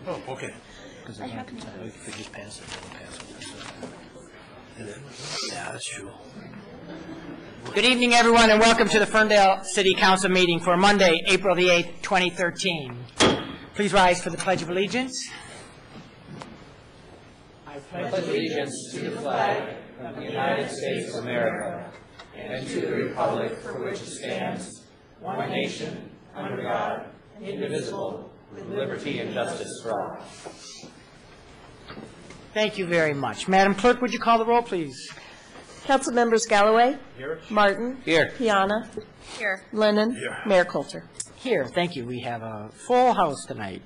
Oh, okay. Because if you could just pass it, we'll pass it. Yeah, that's true. Good evening, everyone, and welcome to the Ferndale City Council meeting for Monday, April the 8th, 2013. Please rise for the Pledge of Allegiance. I pledge allegiance to the flag of the United States of America and to the republic for which it stands, one nation, under God, indivisible, with liberty and justice for all. Thank you very much. Madam Clerk, would you call the roll, please? Council members Galloway. Here. Martin. Here. Piana. Here. Lennon. Here. Mayor Coulter. Here. Thank you. We have a full house tonight.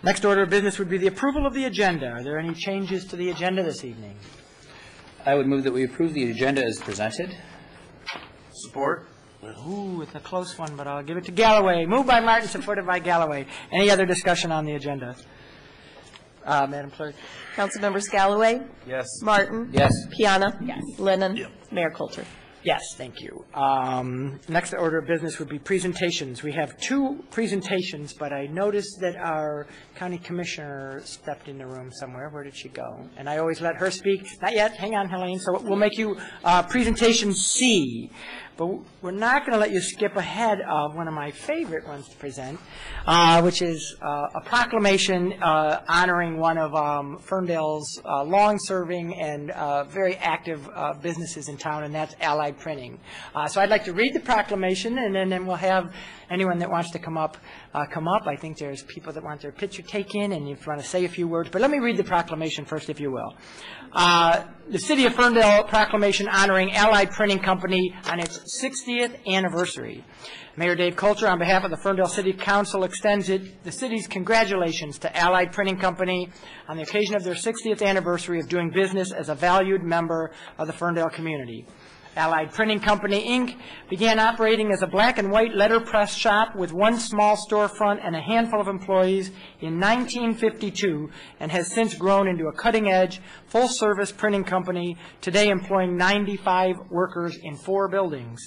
Next order of business would be the approval of the agenda. Are there any changes to the agenda this evening? I would move that we approve the agenda as presented. Support? Ooh, it's a close one, but I'll give it to Galloway. Moved by Martin, supported by Galloway. Any other discussion on the agenda? Madam Clerk. Council members Galloway. Yes. Martin. Yes. Piana. Yes. Lennon. Yep. Mayor Coulter. Yes, thank you. Next order of business would be presentations. We have two presentations, but I noticed that our county commissioner stepped in the room somewhere. Where did she go? And I always let her speak. Not yet. Hang on, Helene. So we'll make you presentation C. But we're not going to let you skip ahead of one of my favorite ones to present, which is a proclamation honoring one of Ferndale's long-serving and very active businesses in town, and that's Allied Printing. So I'd like to read the proclamation, and then we'll have anyone that wants to come up, come up. I think there's people that want their picture taken, and if you want to say a few words. But let me read the proclamation first, if you will. The City of Ferndale proclamation honoring Allied Printing Company on its 60th anniversary. Mayor Dave Coulter, on behalf of the Ferndale City Council, extends the city's congratulations to Allied Printing Company on the occasion of their 60th anniversary of doing business as a valued member of the Ferndale community. Allied Printing Company, Inc. began operating as a black and white letterpress shop with one small storefront and a handful of employees in 1952 and has since grown into a cutting-edge, full-service printing company, today employing 95 workers in 4 buildings.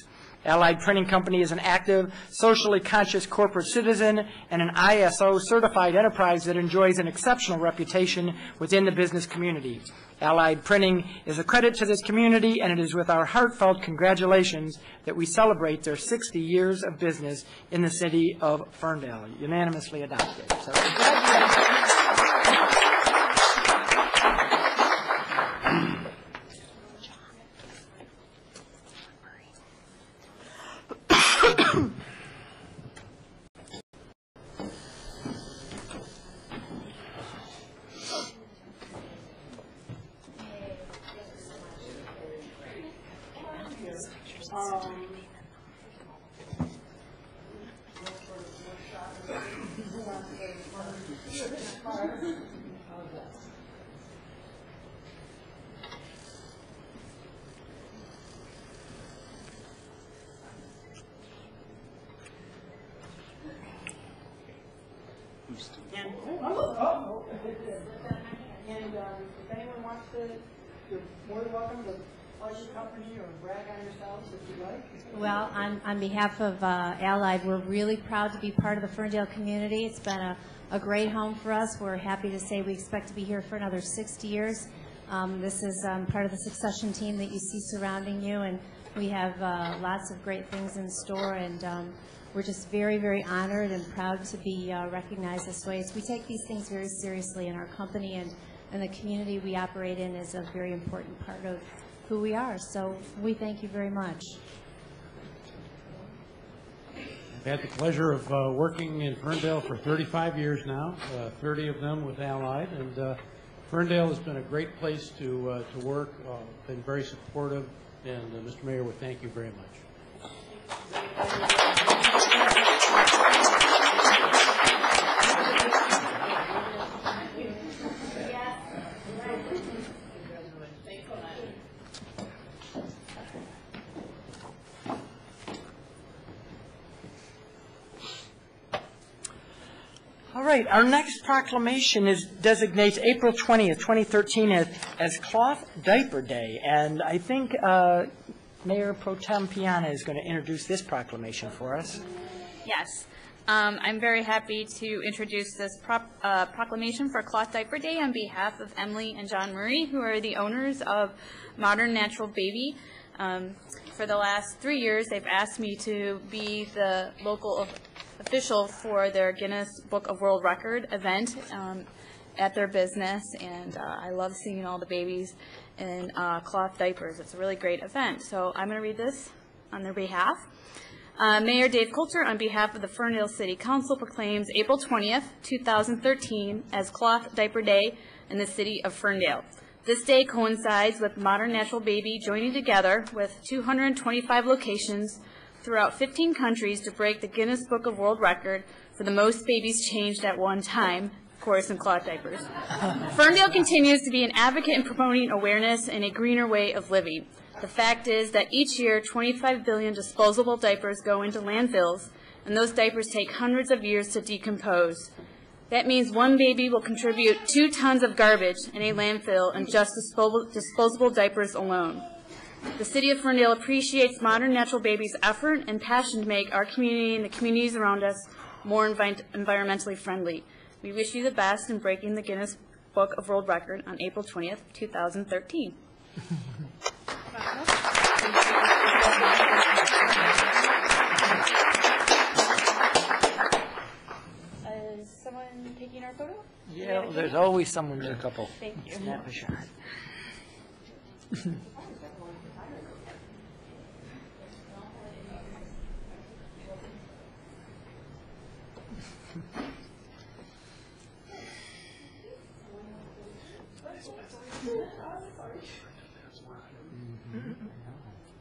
Allied Printing Company is an active, socially conscious corporate citizen and an ISO-certified enterprise that enjoys an exceptional reputation within the business community. Allied Printing is a credit to this community, and it is with our heartfelt congratulations that we celebrate their 60 years of business in the city of Ferndale. Unanimously adopted. So congratulations. And if anyone wants to, you're more than welcome to plug your company or brag on yourselves if you like. Well, on behalf of Allied, we're really proud to be part of the Ferndale community. It's been a great home for us. We're happy to say we expect to be here for another 60 years. This is part of the succession team that you see surrounding you, and we have lots of great things in store, and we're just very, very honored and proud to be recognized this way. So we take these things very seriously in our company, and the community we operate in is a very important part of who we are. So we thank you very much. I've had the pleasure of working in Ferndale for 35 years now, 30 of them with Allied, and Ferndale has been a great place to work, been very supportive, and Mr. Mayor would thank you very much. All right, our next proclamation designates April 20th, 2013 as Cloth Diaper Day, and I think Mayor Pro Tem Piana is going to introduce this proclamation for us. Yes. I'm very happy to introduce this proclamation for Cloth Diaper Day on behalf of Emily and John Murray, who are the owners of Modern Natural Baby. For the last 3 years, they've asked me to be the local official for their Guinness Book of World Record event at their business, and I love seeing all the babies in cloth diapers. It's a really great event. So I'm going to read this on their behalf. Mayor Dave Coulter, on behalf of the Ferndale City Council, proclaims April 20th, 2013 as Cloth Diaper Day in the city of Ferndale. This day coincides with Modern Natural Baby joining together with 225 locations throughout 15 countries to break the Guinness Book of World Record for the most babies changed at one time, of course, in cloth diapers. Ferndale continues to be an advocate in promoting awareness and a greener way of living. The fact is that each year, 25 billion disposable diapers go into landfills, and those diapers take hundreds of years to decompose. That means one baby will contribute 2 tons of garbage in a landfill in just disposable diapers alone. The City of Ferndale appreciates Modern Natural Baby's effort and passion to make our community and the communities around us more environmentally friendly. We wish you the best in breaking the Guinness Book of World Record on April 20th, 2013. Is someone taking our photo? Yeah, there's always someone there. A couple. Thank you. Snap a shot.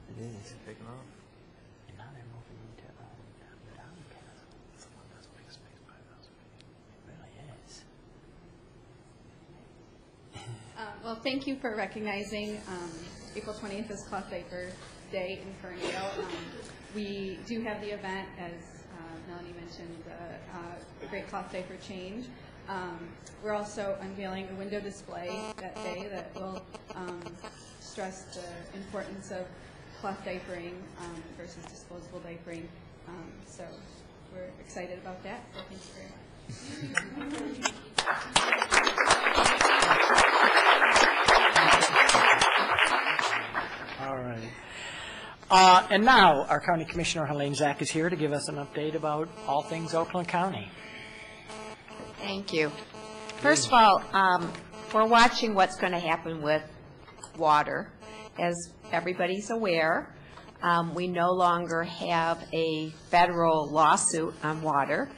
It is. Taking off. And now they're moving into Downcastle. It's the one that's big space 5,000. It really is. Well, thank you for recognizing April 20th as Cloth Diaper Day in Ferndale. We do have the event, as Melanie mentioned, the Great Cloth Diaper Change. We're also unveiling a window display that day that will stress the importance of cloth diapering versus disposable diapering. So we're excited about that. So thank you very much. All right. And now, our County Commissioner, Helene Zach, is here to give us an update about all things Oakland County. Thank you. First of all, we're watching what's going to happen with water. As everybody's aware, we no longer have a federal lawsuit on water,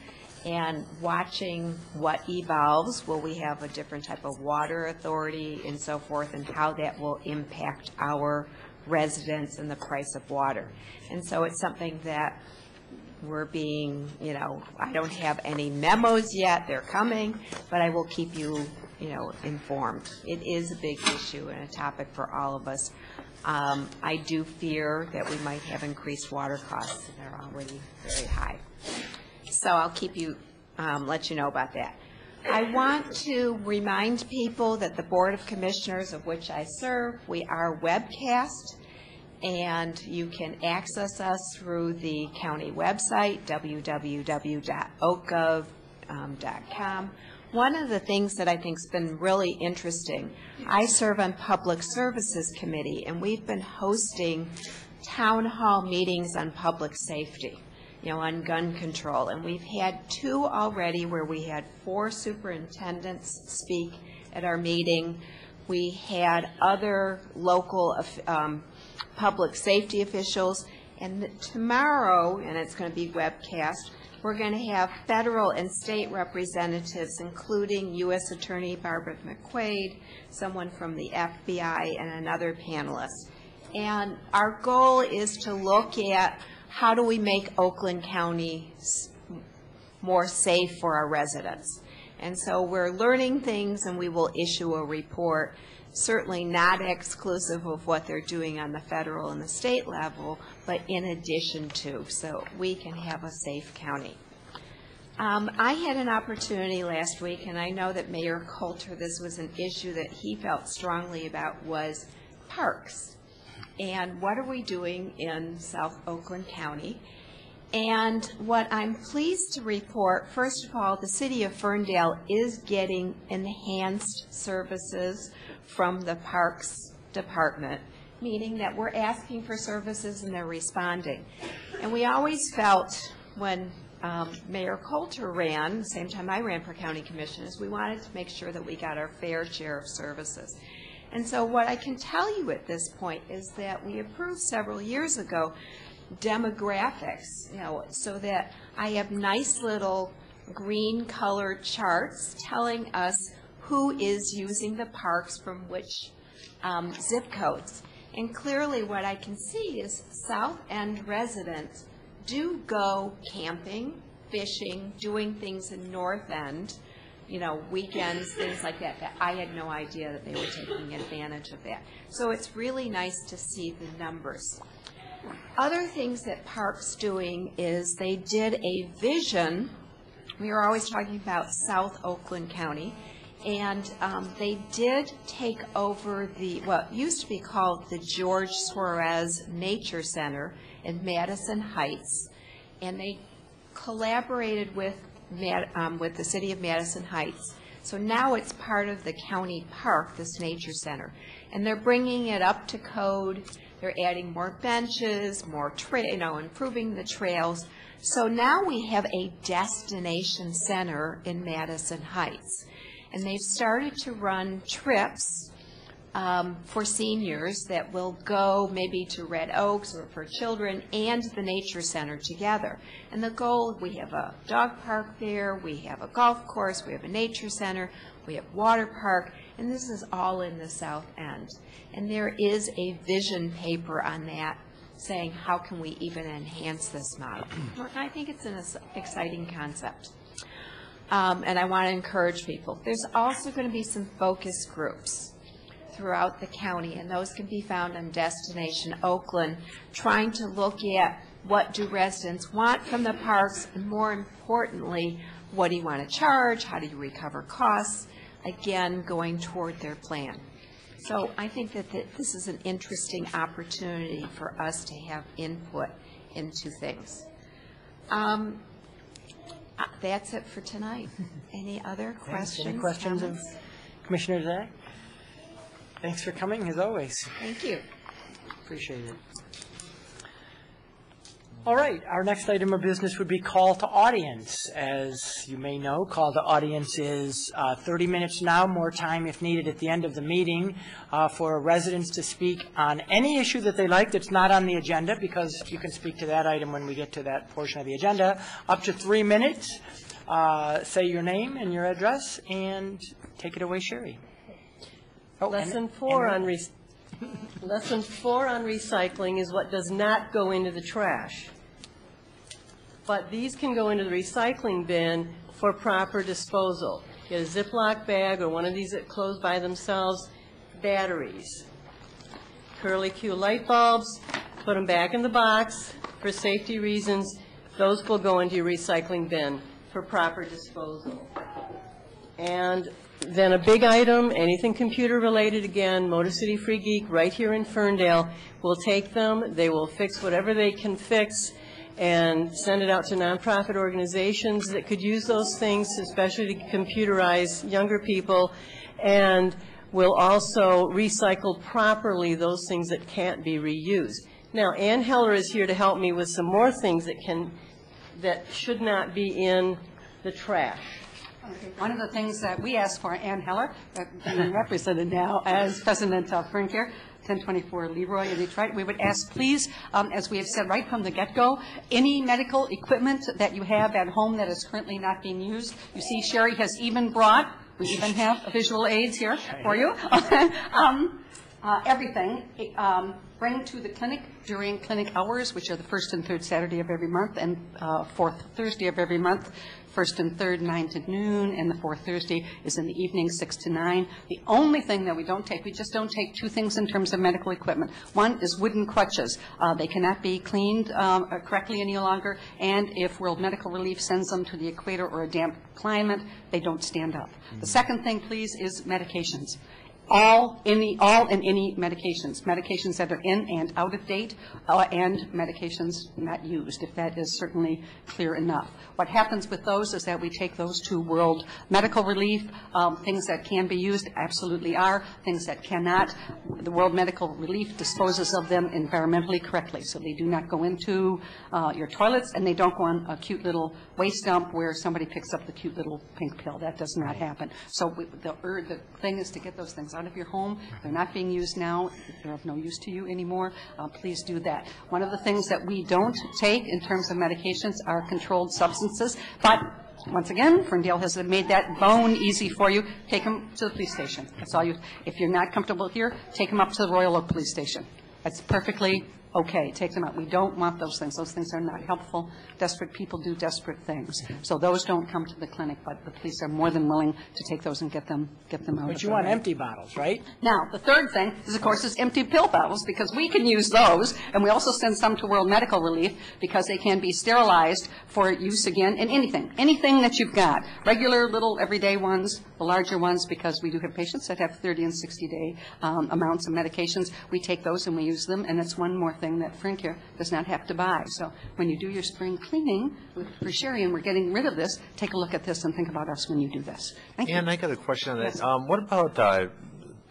and watching what evolves, will we have a different type of water authority and so forth, and how that will impact our residents and the price of water. And so it's something that we're being, I don't have any memos yet, they're coming, but I will keep you, informed. It is a big issue and a topic for all of us. I do fear that we might have increased water costs, and they're already very high. So I'll keep you, let you know about that. I want to remind people that the Board of Commissioners, of which I serve, we are webcast, and you can access us through the county website, www.oakgov.com. One of the things that I think has been really interesting, I serve on Public Services Committee, and we've been hosting town hall meetings on public safety, on gun control. And we've had 2 already where we had 4 superintendents speak at our meeting. We had other local public safety officials. And tomorrow, and it's going to be webcast, we're going to have federal and state representatives, including U.S. Attorney Barbara McQuaid, someone from the FBI, and another panelist. And our goal is to look at how do we make Oakland County more safe for our residents. And so we're learning things, and we will issue a report, certainly not exclusive of what they're doing on the federal and the state level, but in addition to, so we can have a safe county. I had an opportunity last week, and I know that Mayor Coulter, this was an issue that he felt strongly about, was parks. And what are we doing in South Oakland County? And what I'm pleased to report, first of all, the City of Ferndale is getting enhanced services from the Parks Department, meaning that we're asking for services and they're responding. And we always felt when Mayor Coulter ran, the same time I ran for county commissioners, we wanted to make sure that we got our fair share of services. And so what I can tell you at this point is that we approved several years ago demographics, so that I have nice little green colored charts telling us who is using the parks from which zip codes. And clearly what I can see is South End residents do go camping, fishing, doing things in North End, weekends, things like that, that I had no idea that they were taking advantage of that. So it's really nice to see the numbers. Other things that Parks doing is they did a vision. We were always talking about South Oakland County, and they did take over what used to be called the George Suarez Nature Center in Madison Heights, and they collaborated with the city of Madison Heights. So now it's part of the county park, this nature center, and they're bringing it up to code. They're adding more benches, more improving the trails. So now we have a destination center in Madison Heights, and they've started to run trips for seniors that will go maybe to Red Oaks or for children and the nature center together. And the goal, we have a dog park there, we have a golf course, we have a nature center, we have water park, and this is all in the South End. And there is a vision paper on that saying how can we even enhance this model. I think it's an exciting concept. And I want to encourage people. There's also going to be some focus groups throughout the county, and those can be found on Destination Oakland, trying to look at what do residents want from the parks, and more importantly, what do you want to charge, how do you recover costs, again, going toward their plan. So I think that this is an interesting opportunity for us to have input into things. That's it for tonight. Any other questions? Any questions of Commissioner Zach? Thanks for coming, as always. Thank you. Appreciate it. All right, our next item of business would be call to audience. As you may know, call to audience is 30 minutes now, more time if needed at the end of the meeting for residents to speak on any issue that they like that's not on the agenda, because you can speak to that item when we get to that portion of the agenda. Up to 3 minutes. Say your name and your address, and take it away, Sherry. Oh, Lesson 4 on recycling is what does not go into the trash. But these can go into the recycling bin for proper disposal. Get a Ziploc bag or one of these that close by themselves. Batteries, curly Q light bulbs, put them back in the box for safety reasons. Those will go into your recycling bin for proper disposal. And then a big item, anything computer related, again, Motor City Free Geek right here in Ferndale will take them. They will fix whatever they can fix and send it out to nonprofit organizations that could use those things, especially to computerize younger people, and will also recycle properly those things that can't be reused. Now, Ann Heller is here to help me with some more things that should not be in the trash. Okay. One of the things that we asked for, Ann Heller, being represented now as president of FernCare, 1024 Leroy in Detroit, we would ask, please, as we have said right from the get-go, any medical equipment that you have at home that is currently not being used. You see, Sherry has even brought, we even have visual aids here for you. Everything, bring to the clinic during clinic hours, which are the first and third Saturday of every month, and fourth Thursday of every month. First and third, 9 to noon, and the fourth Thursday is in the evening, 6 to 9. The only thing that we don't take, we just don't take two things in terms of medical equipment. One is wooden crutches. They cannot be cleaned correctly any longer, and if World Medical Relief sends them to the equator or a damp climate, they don't stand up. The second thing, please, is medications. all and any medications that are in and out of date, and medications not used, if that is certainly clear enough. What happens with those is that we take those to World Medical Relief. Things that can be used absolutely are. Things that cannot, the World Medical Relief disposes of them environmentally correctly. So they do not go into your toilets, and they don't go on a cute little waste dump where somebody picks up the cute little pink pill. That does not happen. So the thing is to get those things out of your home. They're not being used now. They're of no use to you anymore. Please do that. One of the things that we don't take in terms of medications are controlled substances. But once again, Ferndale has made that bone easy for you. Take them to the police station. That's all you. If you're not comfortable here, take them up to the Royal Oak Police Station. That's perfectly okay. Take them out. We don't want those things. Those things are not helpful. Desperate people do desperate things. So those don't come to the clinic, but the police are more than willing to take those and get them out. But you want empty bottles, right? Now, the third thing is, of course, empty pill bottles, because we can use those, and we also send some to World Medical Relief because they can be sterilized for use again in anything that you've got. Regular little everyday ones, the larger ones, because we do have patients that have 30 and 60-day amounts of medications. We take those and we use them, and it's one more thing that Ferncare does not have to buy. So when you do your spring cleaning for Sherry, and we're getting rid of this, take a look at this and think about us when you do this. Thank you. And I got a question on that. Yes. What about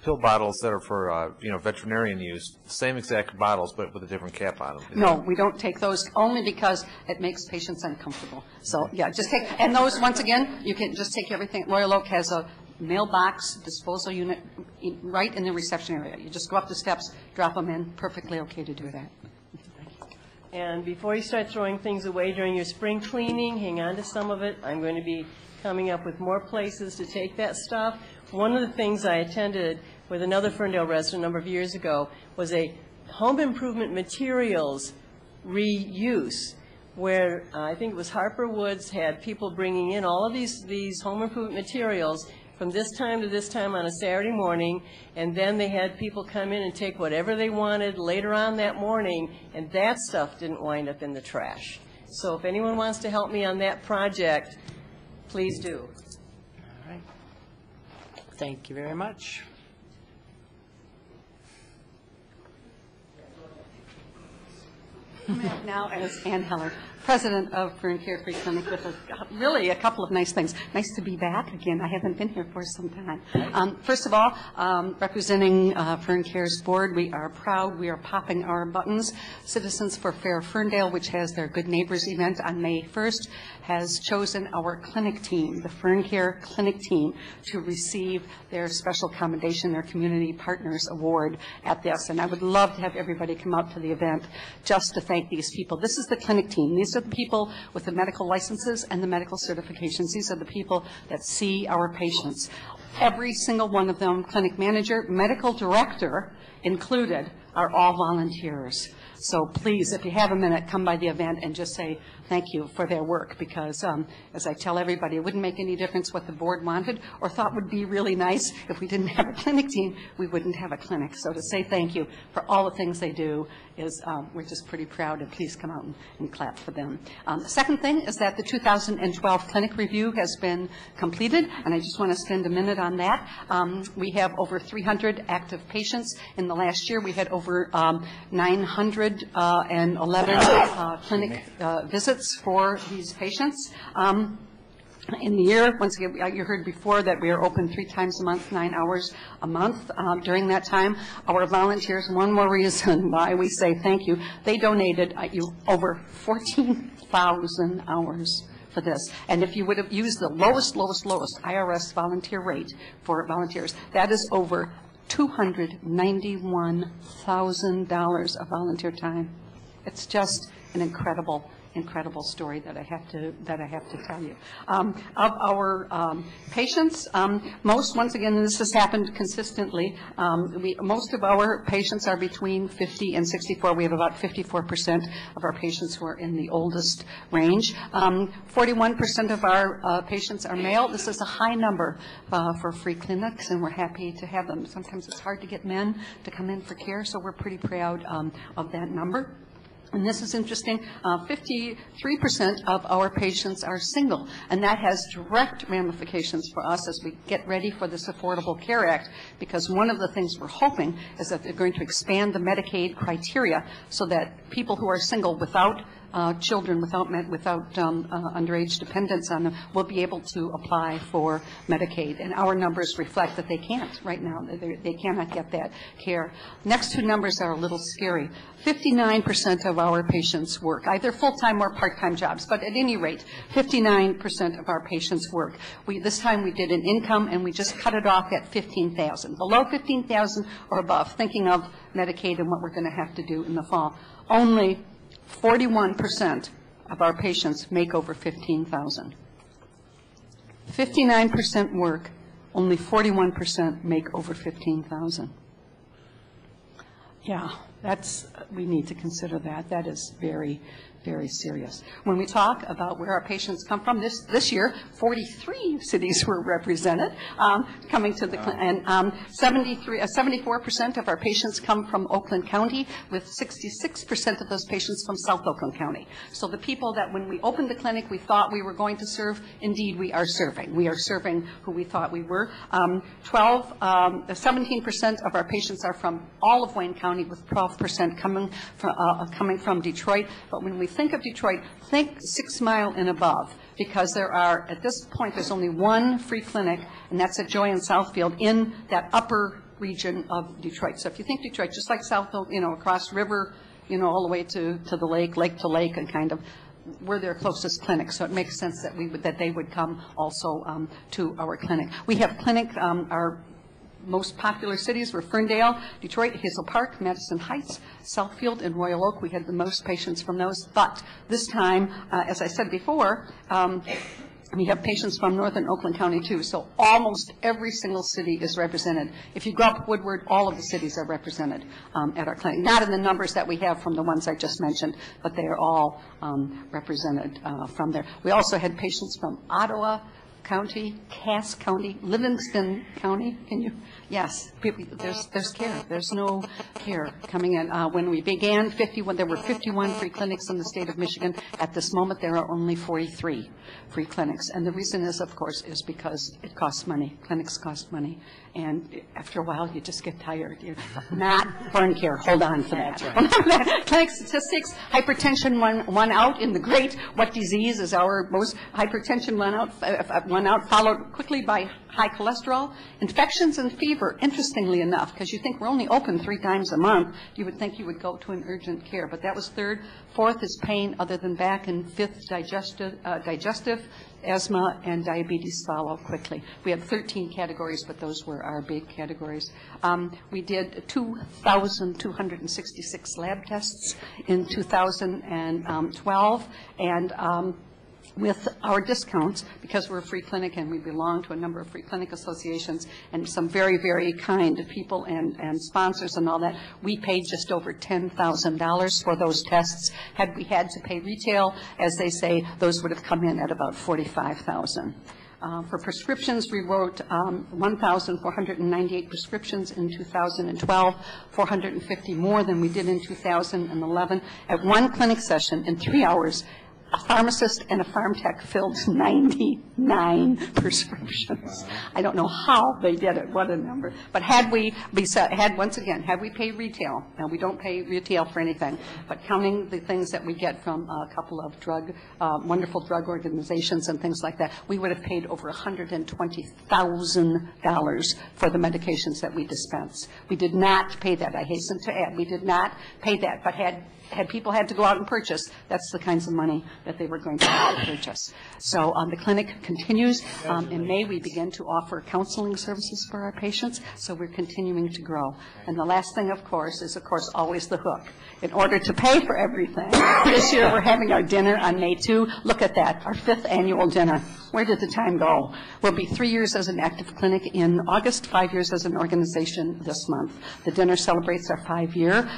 pill bottles that are for veterinarian use? Same exact bottles, but with a different cap on them. No, we don't take those only because it makes patients uncomfortable. So yeah, just take, and those, once again, you can just take everything. Royal Oak has a mailbox disposal unit right in the reception area. You just go up the steps, drop them in. Perfectly okay to do that. And before you start throwing things away during your spring cleaning, hang on to some of it. I'm going to be coming up with more places to take that stuff. One of the things I attended with another Ferndale resident a number of years ago was a home improvement materials reuse, where I think it was Harper Woods had people bringing in all of these home improvement materials from this time to this time on a Saturday morning, and then they had people come in and take whatever they wanted later on that morning, and that stuff didn't wind up in the trash. So if anyone wants to help me on that project, please do. All right. Thank you very much. Coming up now is Ann Heller, president of Ferncare Free Clinic, with really a couple of nice things. Nice to be back again. I haven't been here for some time. First of all, representing Ferncare's board, we are proud. We are popping our buttons. Citizens for Fair Ferndale, which has their Good Neighbors event on May 1st, has chosen our clinic team, the Ferncare Clinic team, to receive their special commendation, their Community Partners Award at this. And I would love to have everybody come out to the event just to thank these people. This is the clinic team. These are the people with the medical licenses and the medical certifications. These are the people that see our patients. Every single one of them, clinic manager, medical director included, are all volunteers. So please, if you have a minute, come by the event and just say thank you for their work, because as I tell everybody, it wouldn't make any difference what the board wanted or thought would be really nice. If we didn't have a clinic team, we wouldn't have a clinic. So to say thank you for all the things they do is, we're just pretty proud, and please come out and clap for them. The second thing is that the 2012 clinic review has been completed, and I just want to spend a minute on that. We have over 300 active patients. In the last year, we had over 911 clinic visits for these patients. In the year, once again, you heard before that we are open 3 times a month, 9 hours a month. During that time, our volunteers, one more reason why we say thank you, they donated over 14,000 hours for this. And if you would have used the lowest IRS volunteer rate for volunteers, that is over $291,000 of volunteer time. It's just an incredible story that I have to tell you. Of our patients, once again, this has happened consistently. Most of our patients are between 50 and 64. We have about 54% of our patients who are in the oldest range. 41% of our patients are male. This is a high number for free clinics, and we're happy to have them. Sometimes it's hard to get men to come in for care, so we're pretty proud of that number. And this is interesting, 53% of our patients are single, and that has direct ramifications for us as we get ready for this Affordable Care Act, because one of the things we're hoping is that they're going to expand the Medicaid criteria so that people who are single without children, without underage dependents on them, will be able to apply for Medicaid. And our numbers reflect that they can't right now. They cannot get that care. Next two numbers are a little scary. 59% of our patients work, either full-time or part-time jobs, but at any rate, 59% of our patients work. This time we did an income, and we just cut it off at $15,000. Below $15,000 or above, thinking of Medicaid and what we're going to have to do in the fall. Only 41% of our patients make over $15,000. 59% work, only 41% make over $15,000. Yeah, we need to consider that. That is very, very serious. When we talk about where our patients come from, this year, 43 cities were represented coming to the and 74% of our patients come from Oakland County, with 66% of those patients from South Oakland County. So the people that when we opened the clinic we thought we were going to serve, indeed we are serving. We are serving who we thought we were. 17% of our patients are from all of Wayne County, with 12% coming from Detroit. But when we think of Detroit, think 6 Mile and above, because there are, at this point, there's only one free clinic, and that's at Joy and Southfield in that upper region of Detroit. So if you think Detroit, just like Southfield, across river, all the way to the lake to lake, and kind of, we're their closest clinic, so it makes sense that they would come also to our clinic. We have our most popular cities were Ferndale, Detroit, Hazel Park, Madison Heights, Southfield, and Royal Oak. We had the most patients from those. But this time, as I said before, we have patients from northern Oakland County, too. So almost every single city is represented. If you go up Woodward, all of the cities are represented at our clinic. Not in the numbers that we have from the ones I just mentioned, but they are all represented from there. We also had patients from Ottawa County, Cass County, Livingston County. Yes, there's care. There's no care coming in. When we began, there were 51 free clinics in the state of Michigan. At this moment, there are only 43 free clinics. And the reason is, of course, is because it costs money. Clinics cost money. And after a while, you just get tired. You're not burn care. Hold on for that. Clinic statistics, hypertension won out in the great what disease is our most hypertension won out, followed quickly by high cholesterol, infections, and fever, interestingly enough, because you think we're only open 3 times a month, you would think you would go to an urgent care. But that was third. Fourth is pain other than back, and fifth, digestive, asthma, and diabetes follow quickly. We have 13 categories, but those were our big categories. We did 2,266 lab tests in 2012, and with our discounts, because we're a free clinic and we belong to a number of free clinic associations and some very, very kind people and sponsors and all that, we paid just over $10,000 for those tests. Had we had to pay retail, as they say, those would have come in at about $45,000. For prescriptions, we wrote 1,498 prescriptions in 2012, 450 more than we did in 2011. At one clinic session in 3 hours, a pharmacist and a pharm tech filled 99 prescriptions. I don't know how they did it. What a number. But had we paid retail, now we don't pay retail for anything, but counting the things that we get from a couple of wonderful drug organizations and things like that, we would have paid over $120,000 for the medications that we dispense. We did not pay that. I hasten to add, we did not pay that, but had people had to go out and purchase, that's the kinds of money that they were going to have to purchase. So the clinic continues. In May, we begin to offer counseling services for our patients, so we're continuing to grow. And the last thing, of course, is, always the hook. In order to pay for everything, this year we're having our dinner on May 2. Look at that, our 5th annual dinner. Where did the time go? We'll be 3 years as an active clinic in August, 5 years as an organization this month. The dinner celebrates our 5-year.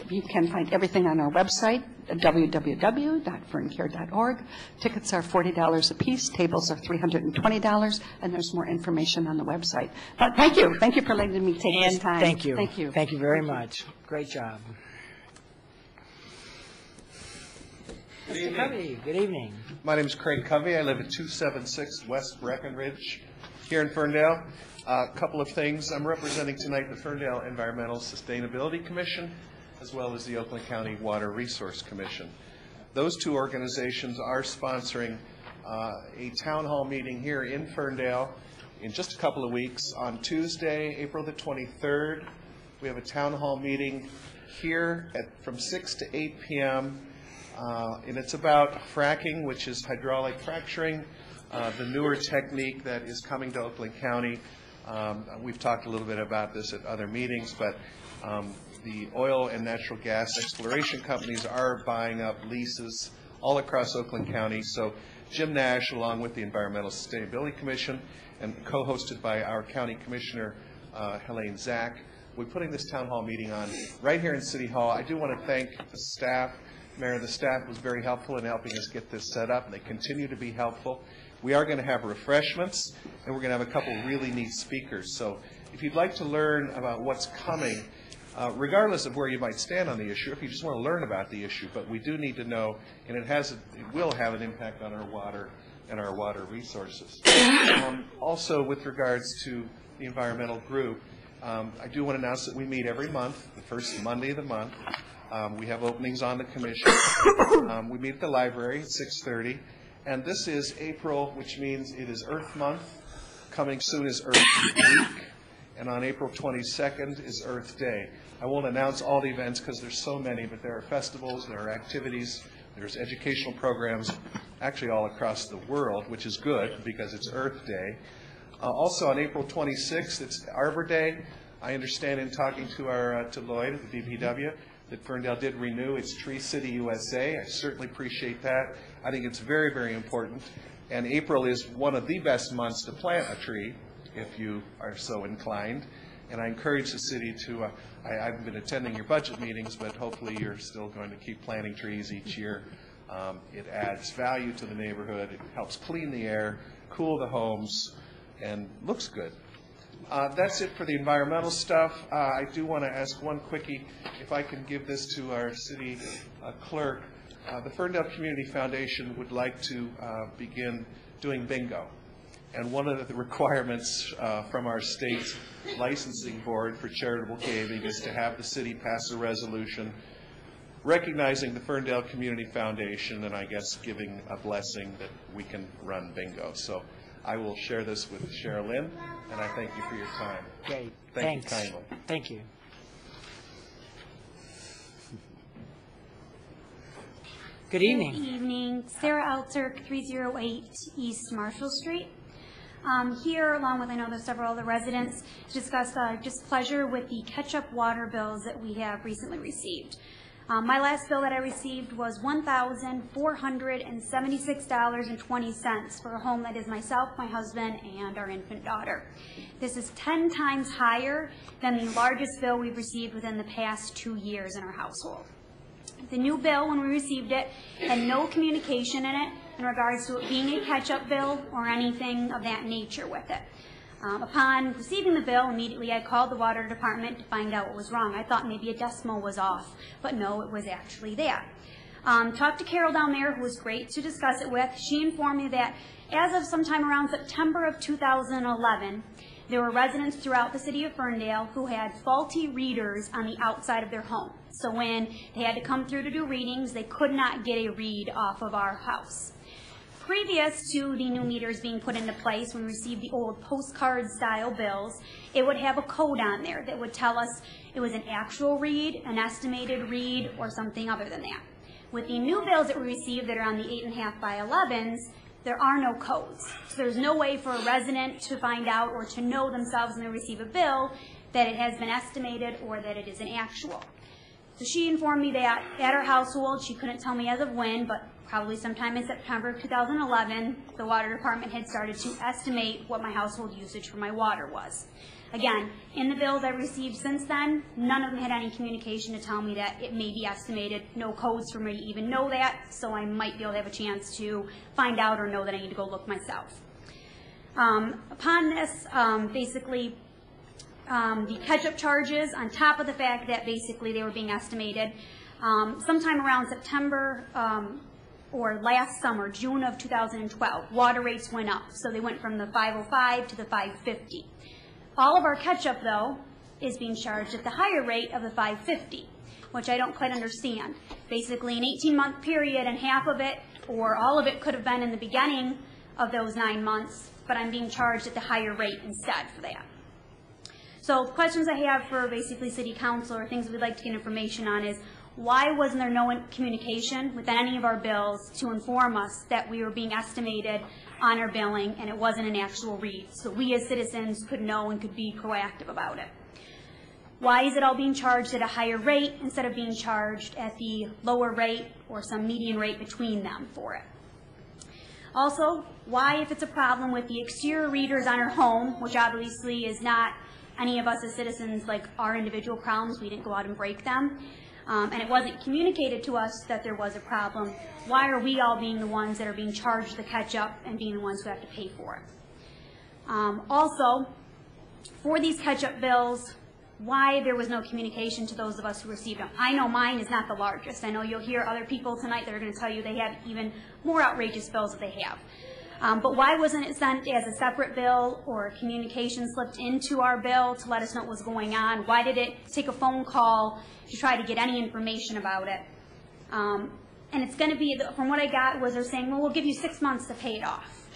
You can find everything on our website, www.ferncare.org. Tickets are $40 a piece. Tables are $320, and there's more information on the website. But thank you. Thank you for letting me take this time. Thank you. Thank you. Thank you very much. Great job. Mr. Covey, good evening. My name is Craig Covey. I live at 276 West Breckenridge here in Ferndale. A couple of things. I'm representing tonight the Ferndale Environmental Sustainability Commission as well as the Oakland County Water Resource Commission. Those two organizations are sponsoring a town hall meeting here in Ferndale in just a couple of weeks. On Tuesday, April the 23rd, we have a town hall meeting here from 6 to 8 p.m. And it's about fracking, which is hydraulic fracturing, the newer technique that is coming to Oakland County. We've talked a little bit about this at other meetings, but the oil and natural gas exploration companies are buying up leases all across Oakland County. So Jim Nash, along with the Environmental Sustainability Commission, and co-hosted by our County Commissioner, Helene Zach, we're putting this town hall meeting on right here in City Hall. I do want to thank the staff. Mayor, the staff was very helpful in helping us get this set up, and they continue to be helpful. We are going to have refreshments, and we're going to have a couple really neat speakers. So if you'd like to learn about what's coming, regardless of where you might stand on the issue, if you just want to learn about the issue, but we do need to know, and it will have an impact on our water and our water resources. Also, with regards to the environmental group, I do want to announce that we meet every month, the first Monday of the month. We have openings on the commission. We meet at the library at 6:30. And this is April, which means it is Earth Month. Coming soon is Earth Week. And on April 22nd is Earth Day. I won't announce all the events because there's so many, but there are festivals, there are activities, there's educational programs, actually all across the world, which is good because it's Earth Day. Also on April 26th, it's Arbor Day. I understand in talking to to Lloyd at the DPW that Ferndale did renew its Tree City USA. I certainly appreciate that. I think it's very, very important. And April is one of the best months to plant a tree, if you are so inclined. And I encourage the city to, I've been attending your budget meetings, but hopefully you're still going to keep planting trees each year. It adds value to the neighborhood. It helps clean the air, cool the homes, and looks good. That's it for the environmental stuff. I do want to ask one quickie, if I can give this to our city clerk. The Ferndale Community Foundation would like to begin doing bingo. And one of the requirements from our state licensing board for charitable gaming is to have the city pass a resolution recognizing the Ferndale Community Foundation and I guess giving a blessing that we can run bingo. So I will share this with Cheryl Lynn, and I thank you for your time. Great. Thank you kindly. Thank you. Good evening. Good evening. Sarah Alturk, 308 East Marshall Street. Here, along with I know there's several other residents, to discuss displeasure with the catch-up water bills that we have recently received. My last bill that I received was $1,476.20 for a home that is myself, my husband, and our infant daughter. This is 10 times higher than the largest bill we've received within the past 2 years in our household. The new bill, when we received it, had no communication in it in regards to it being a catch-up bill or anything of that nature with it. Upon receiving the bill, immediately I called the water department to find out what was wrong. I thought maybe a decimal was off, but no, it was actually that. Talked to Carol down there, who was great to discuss it with. She informed me that as of sometime around September of 2011, there were residents throughout the city of Ferndale who had faulty readers on the outside of their home. So when they had to come through to do readings, they could not get a read off of our house. Previous to the new meters being put into place, when we received the old postcard-style bills, it would have a code on there that would tell us it was an actual read, an estimated read, or something other than that. With the new bills that we received that are on the 8.5 by 11s, there are no codes. So there's no way for a resident to find out or to know themselves when they receive a bill that it has been estimated or that it is an actual. So she informed me that at her household, she couldn't tell me as of when, but probably sometime in September of 2011, the water department had started to estimate what my household usage for my water was. Again, in the bills I received since then, none of them had any communication to tell me that it may be estimated, no codes for me to even know that, so I might be able to have a chance to find out or know that I need to go look myself. Upon this, basically, the catch-up charges, on top of the fact that basically they were being estimated, sometime around September or last summer, June of 2012, water rates went up. So they went from the 505 to the 550. All of our catch-up, though, is being charged at the higher rate of the 550, which I don't quite understand. Basically, an 18-month period, and half of it or all of it could have been in the beginning of those 9 months, but I'm being charged at the higher rate instead for that. So questions I have for basically City Council or things we'd like to get information on is, why wasn't there no communication with any of our bills to inform us that we were being estimated on our billing and it wasn't an actual read, so we as citizens could know and could be proactive about it? Why is it all being charged at a higher rate instead of being charged at the lower rate or some median rate between them for it? Also, why, if it's a problem with the exterior readers on our home, which obviously is not any of us as citizens like our individual problems, we didn't go out and break them, and it wasn't communicated to us that there was a problem, why are we all being the ones that are being charged the catch-up and being the ones who have to pay for it? Also, for these catch-up bills, why there was no communication to those of us who received them. I know mine is not the largest. I know you'll hear other people tonight that are going to tell you they have even more outrageous bills that they have. But why wasn't it sent as a separate bill or communication slipped into our bill to let us know what was going on? Why did it take a phone call to try to get any information about it? And it's going to be, from what I got, was they're saying, well, we'll give you 6 months to pay it off.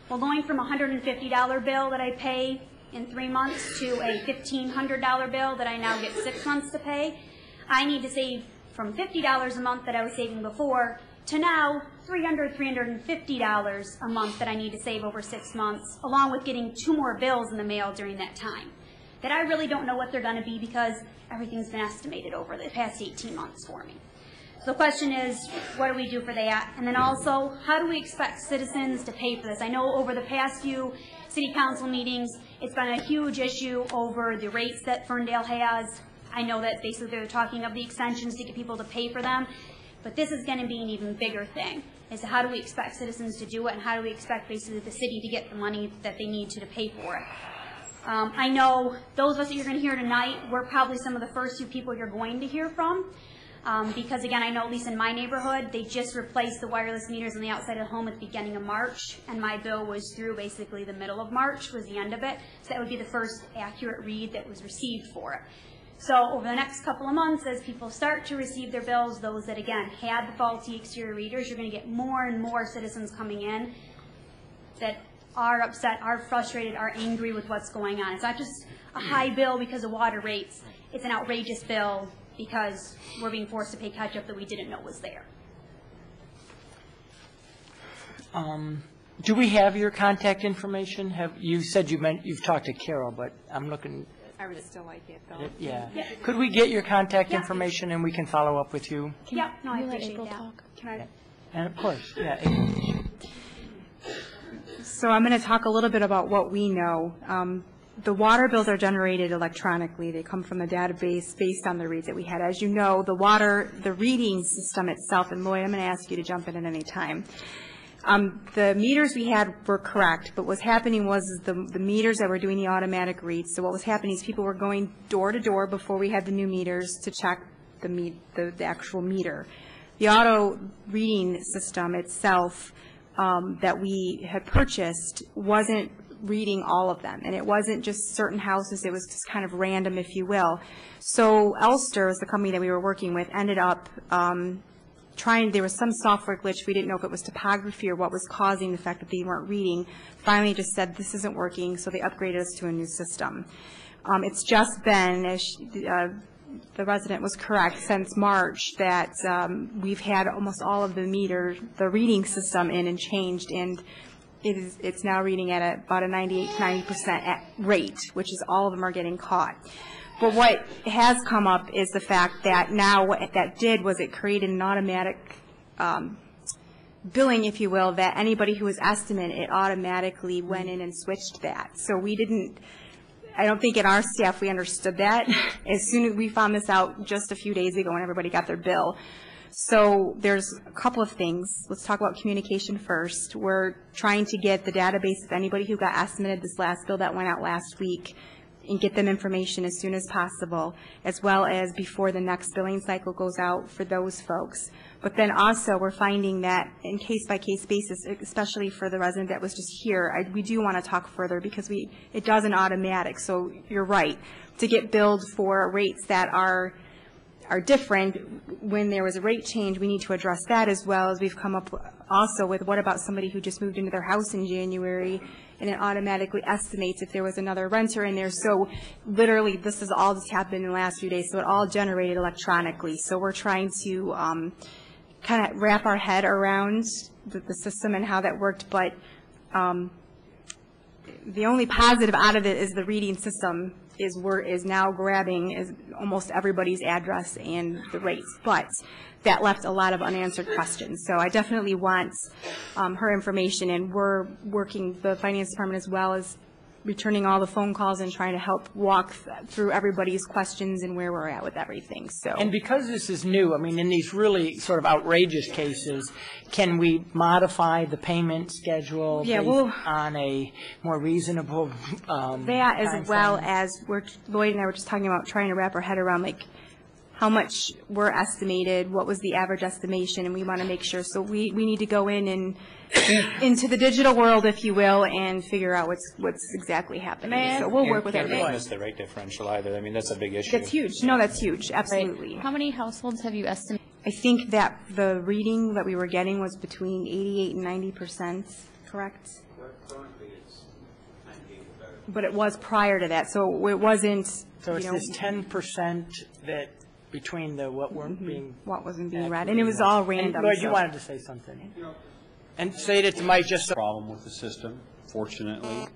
Well, going from a $150 bill that I pay in 3 months to a $1,500 bill that I now get 6 months to pay, I need to save from $50 a month that I was saving before to now $350 a month that I need to save over 6 months, along with getting 2 more bills in the mail during that time that I really don't know what they're going to be because everything's been estimated over the past 18 months for me. So the question is, what do we do for that? And then also, how do we expect citizens to pay for this? I know over the past few City Council meetings, it's been a huge issue over the rates that Ferndale has. I know that basically they're talking of the extensions to get people to pay for them, but this is going to be an even bigger thing, is how do we expect citizens to do it, and how do we expect basically the city to get the money that they need to pay for it? I know those of us that you're going to hear tonight, we're probably some of the first few people you're going to hear from. Because again, I know at least in my neighborhood, they just replaced the wireless meters on the outside of the home at the beginning of March, and my bill was through basically the middle of March was the end of it. So that would be the first accurate read that was received for it. So over the next couple of months, as people start to receive their bills, those that again had the faulty exterior readers, you're going to get more and more citizens coming in that are upset, are frustrated, are angry with what's going on. It's not just a high bill because of water rates. It's an outrageous bill because we're being forced to pay catch-up that we didn't know was there. Do we have your contact information? You said you've talked to Carol, but I'm looking. I would still like it, though. Yeah. Could we get your contact information and we can follow up with you? Yeah, no, I appreciate that. Can I? And of course, yeah. So I'm going to talk a little bit about what we know. The water bills are generated electronically. They come from the database based on the reads that we had. As you know, the reading system itself, and Lloyd, I'm going to ask you to jump in at any time. The meters we had were correct, but what's happening was the meters that were doing the automatic reads. So what was happening is people were going door to door before we had the new meters to check the actual meter. The auto reading system itself that we had purchased wasn't reading all of them, and it wasn't just certain houses, it was just kind of random, if you will. So Elster, is the company that we were working with, ended up there was some software glitch. We didn't know if it was topography or what was causing the fact that they weren't reading. Finally just said, this isn't working, so they upgraded us to a new system. It's just been, as the resident was correct, since March that we've had almost all of the reading system in and changed, and it's now reading at about a 98 to 90% rate, which is all of them are getting caught. But what has come up is the fact that now what that did was it created an automatic billing, if you will, that anybody who was estimated, it automatically went in and switched that. So I don't think in our staff we understood that. As soon as we found this out just a few days ago when everybody got their bill. So there's a couple of things. Let's talk about communication first. We're trying to get the database of anybody who got estimated this last bill that went out last week and get them information as soon as possible, as well as before the next billing cycle goes out for those folks. But then also, we're finding that in case-by-case basis, especially for the resident that was just here, we do want to talk further because it doesn't automatic. So you're right. To get billed for rates that are different, when there was a rate change, we need to address that, as well as we've come up also with what about somebody who just moved into their house in January, and it automatically estimates if there was another renter in there. So literally, this has all just happened in the last few days, so it all generated electronically. So we're trying to kind of wrap our head around the system and how that worked, but the only positive out of it is the reading system is now grabbing almost everybody's address and the rates, but that left a lot of unanswered questions. So I definitely want her information, and we're working, the finance department as well as returning all the phone calls and trying to help walk through everybody's questions and where we're at with everything. So. And because this is new, I mean, in these really sort of outrageous cases, can we modify the payment schedule based on a more reasonable that as well as Lloyd and I were just talking about trying to wrap our head around, like, how much we're estimated, what was the average estimation, and we want to make sure. So we need to go in and into the digital world, if you will, and figure out what's exactly happening. So we'll work with everybody. Can't miss the rate differential either. I mean, that's a big issue. That's huge. No, that's huge. Absolutely. How many households have you estimated? I think that the reading that we were getting was between 88 and 90%, correct? Currently, it's 98. But it was prior to that, so it wasn't. So it's this 10% that between the what wasn't being read, and it was all random. And Lloyd, you wanted to say something. And say it to Mike just so. Problem with the system. Fortunately,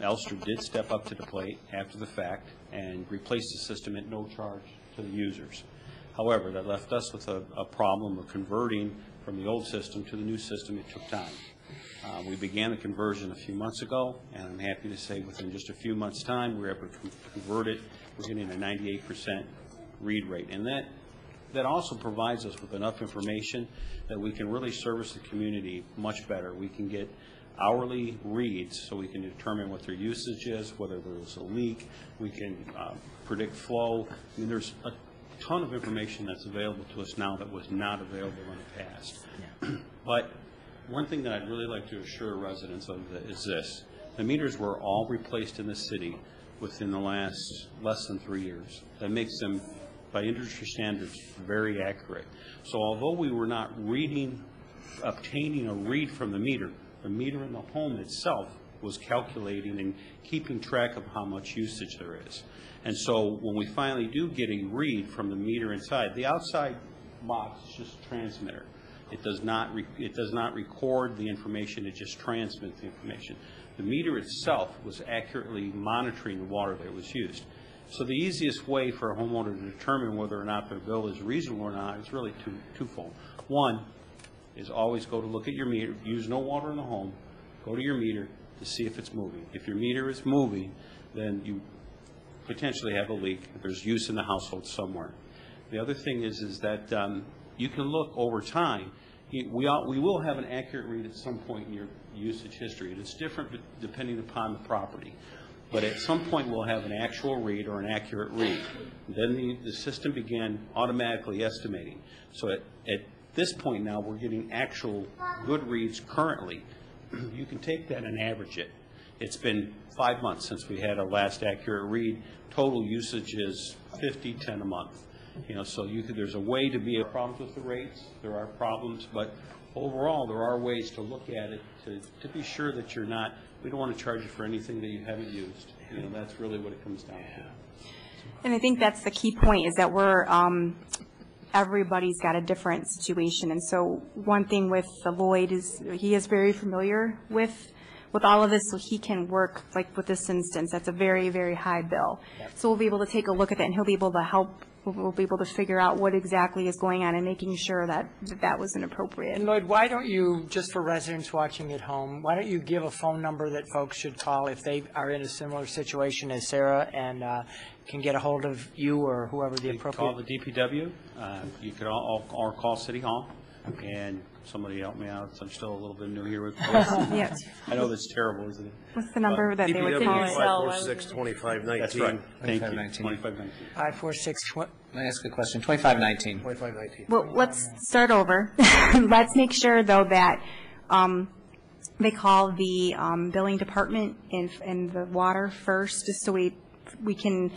Elster did step up to the plate after the fact and replace the system at no charge to the users. However, that left us with a problem of converting from the old system to the new system. It took time. We began the conversion a few months ago, and I'm happy to say within just a few months' time, we were able to convert it. We're getting a 98% read rate. And that also provides us with enough information that we can really service the community much better. We can get hourly reads so we can determine what their usage is, whether there's a leak. We can predict flow. I mean, there's a ton of information that's available to us now that was not available in the past. Yeah. But one thing that I'd really like to assure residents of is this. The meters were all replaced in the city within the last less than 3 years. That makes them, by industry standards, very accurate. So although we were not obtaining a read from the meter in the home itself was calculating and keeping track of how much usage there is. And so when we finally do get a read from the meter inside, the outside box is just a transmitter. It does not record the information, it just transmits the information. The meter itself was accurately monitoring the water that was used. So the easiest way for a homeowner to determine whether or not their bill is reasonable or not is really twofold. One is always go to look at your meter, use no water in the home, go to your meter to see if it's moving. If your meter is moving, then you potentially have a leak. There's use in the household somewhere. The other thing is that you can look over time. We will have an accurate read at some point in your usage history. It's different depending upon the property. But at some point, we'll have an actual read or an accurate read. Then the system began automatically estimating. So at this point now, we're getting actual good reads currently. You can take that and average it. It's been 5 months since we had a last accurate read. Total usage is 50, 10 a month. So there's a way to be problems with the rates. There are problems, but overall, there are ways to look at it to be sure that you're not. We don't want to charge you for anything that you haven't used. That's really what it comes down to. And I think that's the key point is that everybody's got a different situation. And so one thing with Lloyd is he is very familiar with all of this, so he can work, like with this instance, that's a very, very high bill. Yep. So we'll be able to take a look at that, and he'll be able to help. We'll be able to figure out what exactly is going on and making sure that was inappropriate. And Lloyd, why don't you, just for residents watching at home, why don't you give a phone number that folks should call if they are in a similar situation as Sarah and can get a hold of you or whoever the appropriate. Call the DPW. You could all call City Hall and somebody help me out, I'm still a little bit new here with Yes. I know that's terrible, isn't it? What's the number that they would call it? 546-2519. That's right. Thank you. 2519. 546. Let me ask a question. 2519. 2519. Well, let's start over. Let's make sure, though, that they call the billing department and the water first, just so we can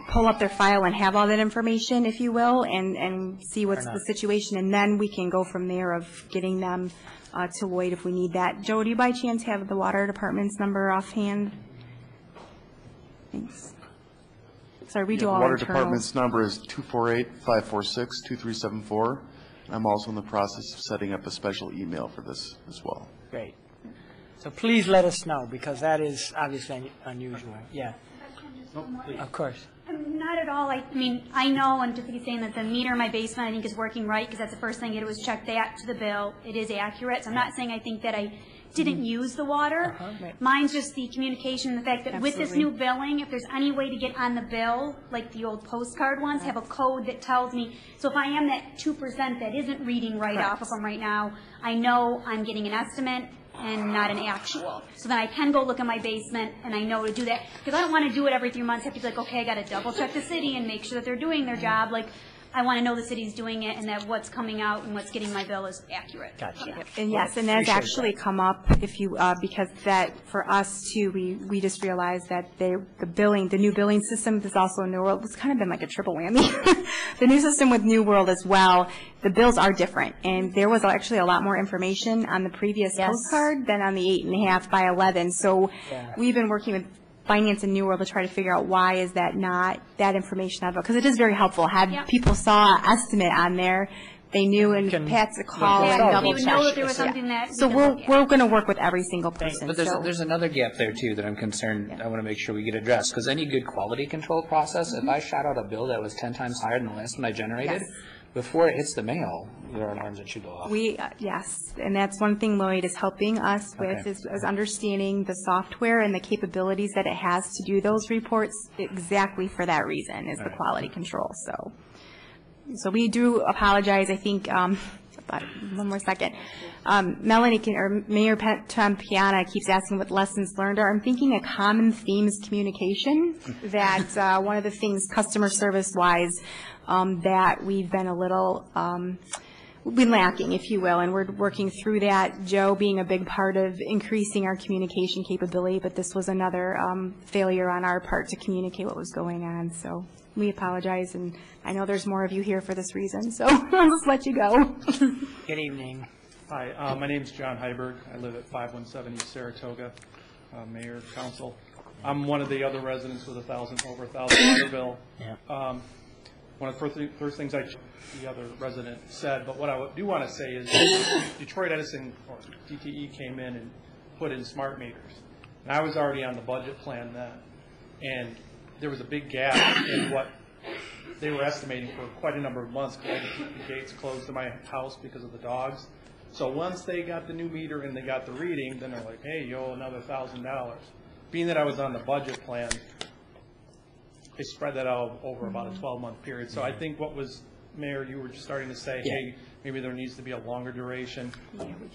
pull up their file and have all that information, if you will, and see what's the situation, and then we can go from there of getting them to Lloyd if we need that. Joe, do you by chance have the water department's number offhand? Thanks. Sorry, we do all our Water internal. Department's number is 248-546-2374. I'm also in the process of setting up a special email for this as well. Great. So please let us know, because that is obviously unusual. Yeah. Of course. Not at all. I mean, I know, and Tiffany's saying that the meter in my basement, I think, is working right, because that's the first thing I did was check that to the bill. It is accurate. So I'm not saying I think that I didn't use the water. Mine's just the communication, the fact that with this new billing, if there's any way to get on the bill, like the old postcard ones, have a code that tells me. So if I am that 2% that isn't reading right off of them right now, I know I'm getting an estimate and not an actual. So then I can go look in my basement, and I know to do that. Because I don't want to do it every 3 months. I have to be like, okay, I got to double check the city and make sure that they're doing their job. Like, I want to know the city's doing it and that what's coming out and what's getting my bill is accurate. Gotcha. And yes, and that's actually come up if you, because that, for us too, we just realized that the new billing system is also a New World. It's kind of been like a triple whammy. The new system with New World as well, the bills are different. And there was actually a lot more information on the previous postcard than on the 8.5 by 11. So we've been working with Finance and New World to try to figure out why is that not that information available, because it is very helpful. Had people saw an estimate on there, they knew, and Pat's a call and double check. You know that there was something that. So we're going to work with every single person. But there's another gap there too that I'm concerned. I want to make sure we get addressed, because any good quality control process, if I shot out a bill that was 10 times higher than the last one I generated, before it hits the mail, there are alarms that should go off. Yes, and that's one thing Lloyd is helping us with, is understanding the software and the capabilities that it has to do those reports exactly for that reason, is the quality control. So we do apologize. I think, one more second. Melanie, or Mayor Trumpiana keeps asking what lessons learned are. I'm thinking a common theme is communication, that one of the things customer service-wise that we've been a little been lacking, if you will, and we're working through that. Joe being a big part of increasing our communication capability, but this was another failure on our part to communicate what was going on. So we apologize, and I know there's more of you here for this reason, so I'll just let you go. Good evening. Hi, my name's John Heiberg. I live at 517 East Saratoga, Mayor, Council. I'm one of the other residents with over 1,000 water bill. One of the first things the other resident said, but what I do want to say is Detroit Edison, or DTE, came in and put in smart meters. And I was already on the budget plan then. And there was a big gap in what they were estimating for quite a number of months, because I had to keep the gates closed to my house because of the dogs. So once they got the new meter and they got the reading, then they're like, hey, you owe another $1,000. Being that I was on the budget plan, they spread that out over about a 12-month period. So I think what was, Mayor, you were just starting to say, hey, maybe there needs to be a longer duration.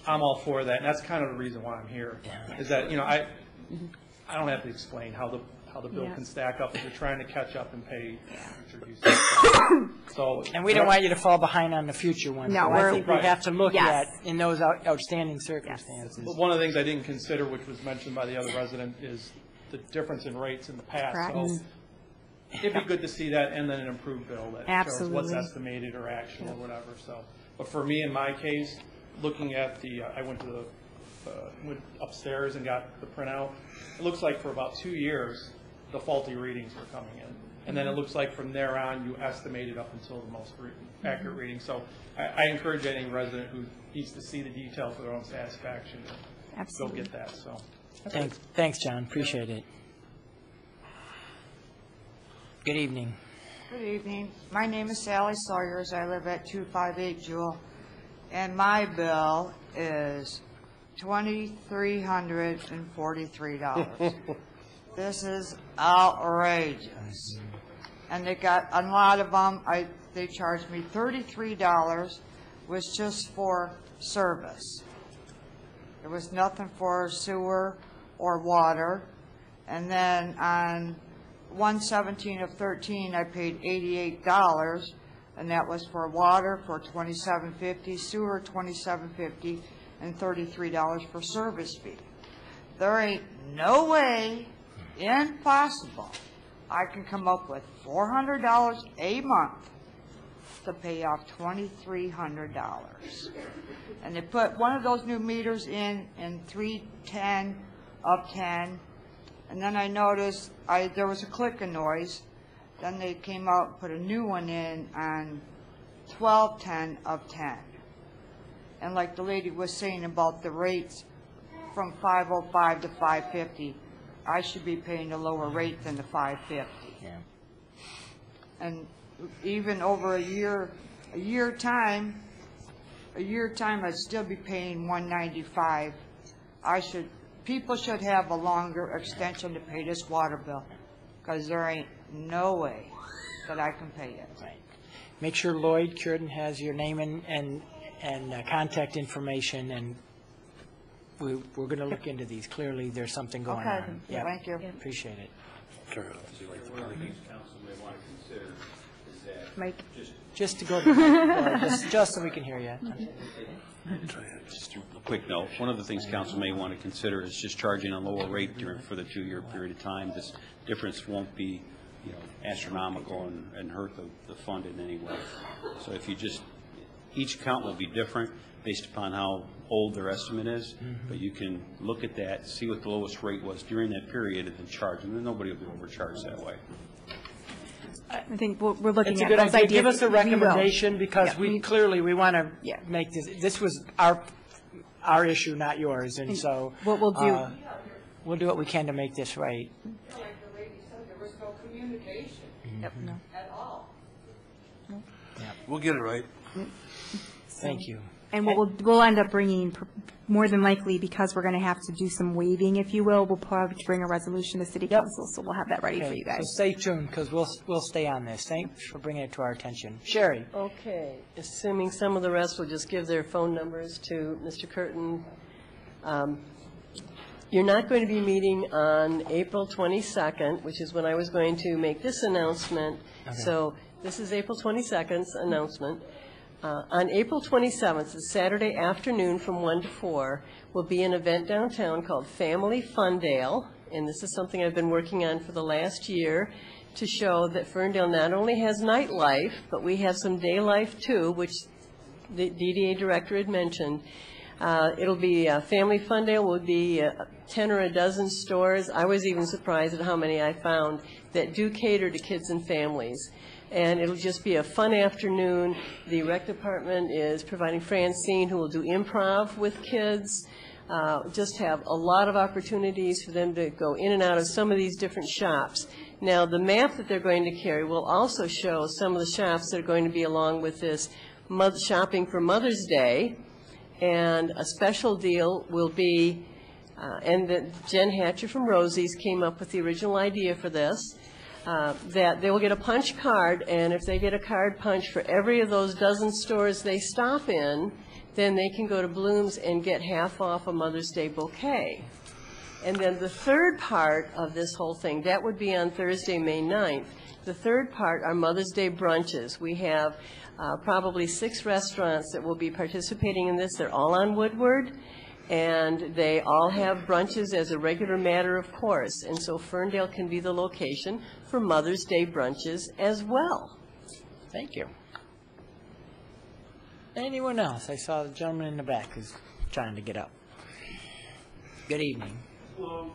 I'm all for that, and that's kind of the reason why I'm here, is that, you know, I don't have to explain how the bill can stack up if you're trying to catch up and pay. So, and we don't want you to fall behind on the future ones. No, I think we have to look at in those outstanding circumstances. But one of the things I didn't consider, which was mentioned by the other resident, is the difference in rates in the past. So it'd be good to see that, and then an improved bill that shows what's estimated or actual or whatever. So, but for me, in my case, looking at I went upstairs and got the printout. It looks like for about 2 years, the faulty readings were coming in. And then it looks like from there on, you estimated up until the most accurate reading. So I encourage any resident who needs to see the detail for their own satisfaction to go get that. So Thanks, John. Appreciate it. Good evening. Good evening. My name is Sally Sawyers. I live at 258 Jewel. And my bill is $2,343. This is outrageous. And they got a lot of them. They charged me $33 was just for service. There was nothing for sewer or water. And then on 1/17 of 13, I paid $88, and that was for water for $27.50, sewer $27.50, and $33 for service fee. There ain't no way impossible I can come up with $400 a month to pay off $2,300. And they put one of those new meters in 310 of 10, and then I noticed there was a clicking noise. Then they came out and put a new one in on 1210 of 10. And like the lady was saying about the rates from 505 to 550, I should be paying a lower rate than the 550. Yeah. And even over a year time, I'd still be paying $195. People should have a longer extension to pay this water bill, because there ain't no way that I can pay it. Right. Make sure Lloyd Curtin has your name and contact information, and we're going to look into these. Clearly, there's something going Okay. on. Yeah. Thank you. Appreciate it. One of the things council may want to consider is that Mike. Just to go to the mic, just so we can hear you. Just a quick note, one of the things council may want to consider is just charging a lower rate for the 2-year period of time. This difference won't be, astronomical and hurt the fund in any way. So if you each account will be different based upon how old their estimate is, but you can look at that, see what the lowest rate was during that period, and then charge, and then nobody will be overcharged that way. I think we're looking It's a at good those idea. ideas. Give us a We will. recommendation, because Yeah. we want to make this was our issue, not yours, and so. What we'll do. We'll do what we can to make this right. Like the lady said, there was no communication at all. We'll get it right. Thank you. And what we'll end up bringing, more than likely, because we're going to have to do some waiving, if you will, we'll probably bring a resolution to city council, so we'll have that ready for you guys. So stay tuned, because we'll stay on this. Thanks for bringing it to our attention. Sherry? Okay, assuming some of the rest will just give their phone numbers to Mr. Curtin. You're not going to be meeting on April 22nd, which is when I was going to make this announcement. Okay. So this is April 22nd's announcement. On April 27th, it's Saturday afternoon from 1 to 4, will be an event downtown called Family Fundale, and this is something I've been working on for the last year to show that Ferndale not only has nightlife, but we have some day life too, which the DDA director had mentioned. It'll be Family Fundale will be 10 or a dozen stores. I was even surprised at how many I found that do cater to kids and families. And it'll just be a fun afternoon. The rec department is providing Francine, who will do improv with kids. Just have a lot of opportunities for them to go in and out of some of these different shops. Now, the map that they're going to carry will also show some of the shops that are going to be along with this shopping for Mother's Day. And a special deal will be, Jen Hatcher from Rosie's came up with the original idea for this, that they will get a punch card, and if they get a card punch for every of those dozen stores they stop in, then they can go to Bloom's and get half off a Mother's Day bouquet. And then the third part of this whole thing, that would be on Thursday, May 9th. The third part are Mother's Day brunches. We have probably 6 restaurants that will be participating in this. They're all on Woodward, and they all have brunches as a regular matter of course. And so Ferndale can be the location for Mother's Day brunches as well. Thank you. Anyone else? I saw the gentleman in the back who's trying to get up. Good evening. Hello.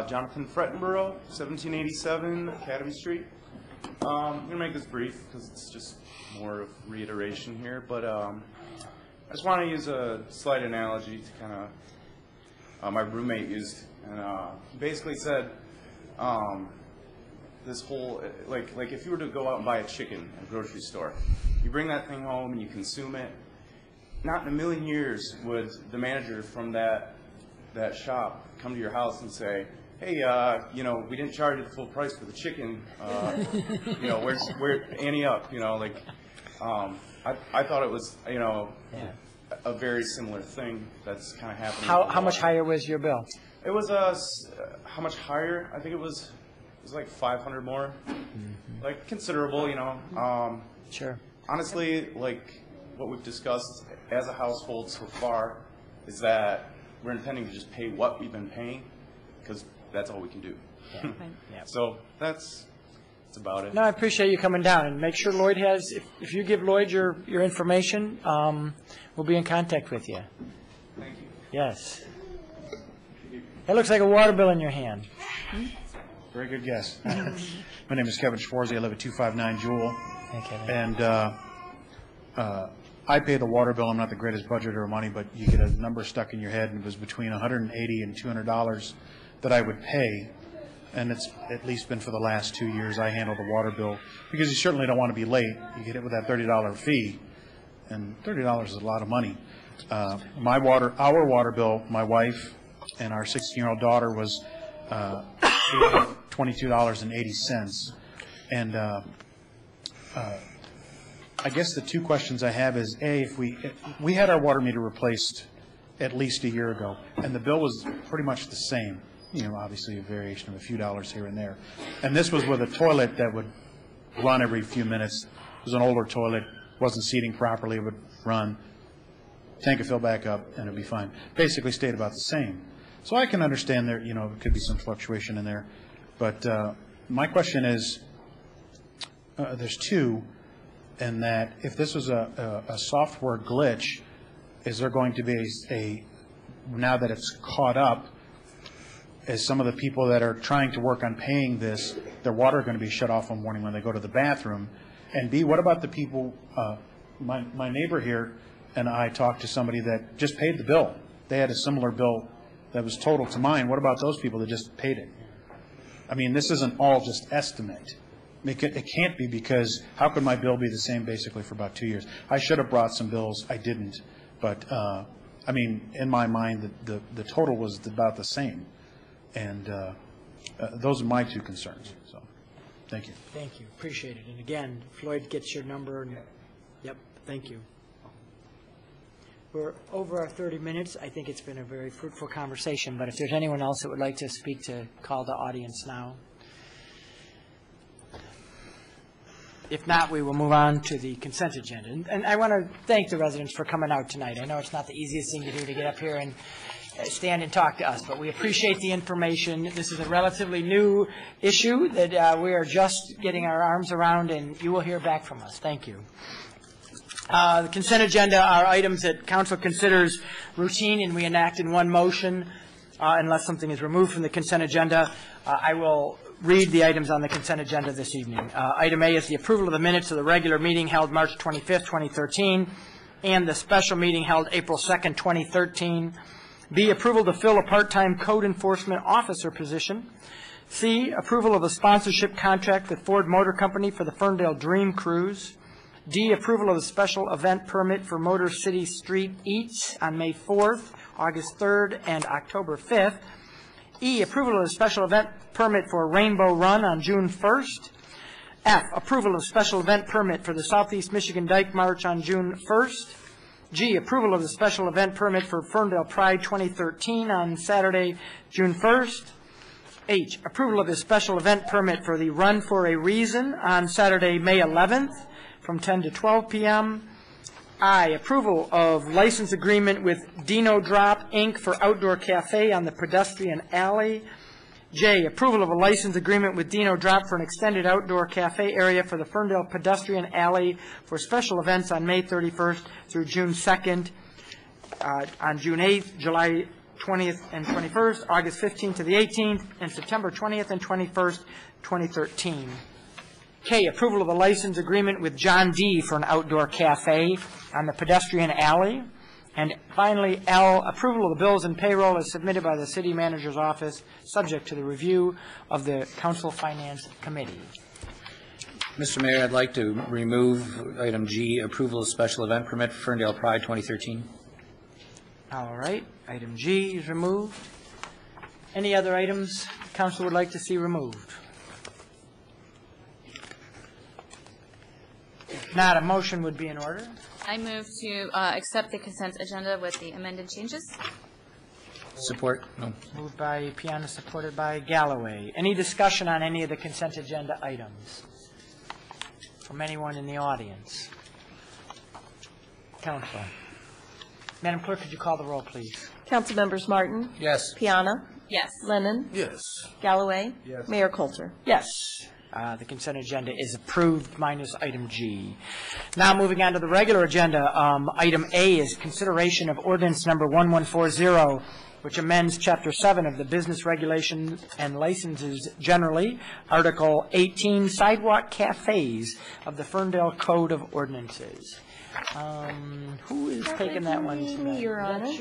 Jonathan Frettenborough, 1787 Academy Street. I'm going to make this brief because it's just more of reiteration here, but I just want to use a slight analogy to kind of my roommate used, and he basically said this whole, like if you were to go out and buy a chicken at a grocery store, you bring that thing home and you consume it, not in a million years would the manager from that shop come to your house and say, hey, we didn't charge you the full price for the chicken, where's ante up, I thought it was, a very similar thing that's kind of happening. How much higher was your bill? It was how much higher? I think it was like 500 more, like considerable, Sure. Honestly, like what we've discussed as a household so far is that we're intending to just pay what we've been paying because that's all we can do. So that's about it. No, I appreciate you coming down, and make sure Lloyd has, if you give Lloyd your information, we'll be in contact with you. Thank you. Yes. That looks like a water bill in your hand. Very good guess. My name is Kevin Schwarzy. I live at 259 Jewel. And I pay the water bill. I'm not the greatest budgeter of money, but you get a number stuck in your head, and it was between $180 and $200 that I would pay. And it's at least been for the last 2 years I handle the water bill, because you certainly don't want to be late. You get hit with that $30 fee, and $30 is a lot of money. Our water bill, my wife and our 16-year-old daughter, was $22.80. And I guess the two questions I have is, A, if we had our water meter replaced at least a year ago, and the bill was pretty much the same. Obviously a variation of a few dollars here and there. And this was with a toilet that would run every few minutes. It was an older toilet, wasn't seating properly, it would run, tank would fill back up, and it would be fine. Basically stayed about the same. So I can understand there, could be some fluctuation in there. But my question is, there's two, and that if this was a software glitch, is there going to be now that it's caught up, as some of the people that are trying to work on paying this, their water are going to be shut off one morning when they go to the bathroom? And B, what about the people, my neighbor here and I talked to somebody that just paid the bill. They had a similar bill that was total to mine. What about those people that just paid it? I mean, this isn't all just estimate. It can't be, because how could my bill be the same basically for about 2 years? I should have brought some bills. I didn't. But, I mean, in my mind, the total was about the same. And those are my two concerns. So, thank you. Thank you. Appreciate it. And again, Floyd gets your number. And, yep. Thank you. We're over our 30 minutes. I think it's been a very fruitful conversation. But if there's anyone else that would like to speak, to call the audience now. If not, we will move on to the consent agenda. And I want to thank the residents for coming out tonight. I know it's not the easiest thing to do to get up here and stand and talk to us, but we appreciate the information. This is a relatively new issue that we are just getting our arms around, and you will hear back from us. Thank you. The consent agenda are items that council considers routine and we enact in one motion unless something is removed from the consent agenda. I will read the items on the consent agenda this evening. Item A is the approval of the minutes of the regular meeting held March 25th, 2013, and the special meeting held April 2nd, 2013. B, approval to fill a part-time code enforcement officer position. C, approval of a sponsorship contract with Ford Motor Company for the Ferndale Dream Cruise. D, approval of a special event permit for Motor City Street Eats on May 4th, August 3rd, and October 5th. E, approval of a special event permit for Rainbow Run on June 1st. F, approval of special event permit for the Southeast Michigan Dyke March on June 1st. G, approval of the special event permit for Ferndale Pride 2013 on Saturday, June 1st. H, approval of the special event permit for the Run for a Reason on Saturday, May 11th from 10 to 12 p.m. I, approval of license agreement with Dino Drop, Inc. for Outdoor Cafe on the Pedestrian Alley. J, approval of a license agreement with Dino Drop for an extended outdoor cafe area for the Ferndale Pedestrian Alley for special events on May 31st through June 2nd, on June 8th, July 20th and 21st, August 15th to the 18th, and September 20th and 21st, 2013. K, approval of a license agreement with John D. for an outdoor cafe on the Pedestrian Alley. And finally, L, approval of the bills and payroll as submitted by the City Manager's Office, subject to the review of the Council Finance Committee. Mr. Mayor, I'd like to remove item G, approval of special event permit for Ferndale Pride 2013. All right. Item G is removed. Any other items the Council would like to see removed? If not, a motion would be in order. I move to accept the consent agenda with the amended changes. Support? No. Moved by Piana, supported by Galloway. Any discussion on any of the consent agenda items from anyone in the audience? Council. Madam Clerk, could you call the roll, please? Council members Martin? Yes. Piana? Yes. Lennon? Yes. Galloway? Yes. Mayor Coulter? Yes. The consent agenda is approved minus item G. Now moving on to the regular agenda, item A is consideration of ordinance number 1140, which amends Chapter 7 of the Business Regulations and Licenses Generally, Article 18, Sidewalk Cafes of the Ferndale Code of Ordinances. Who is taking that one tonight? Your Honor.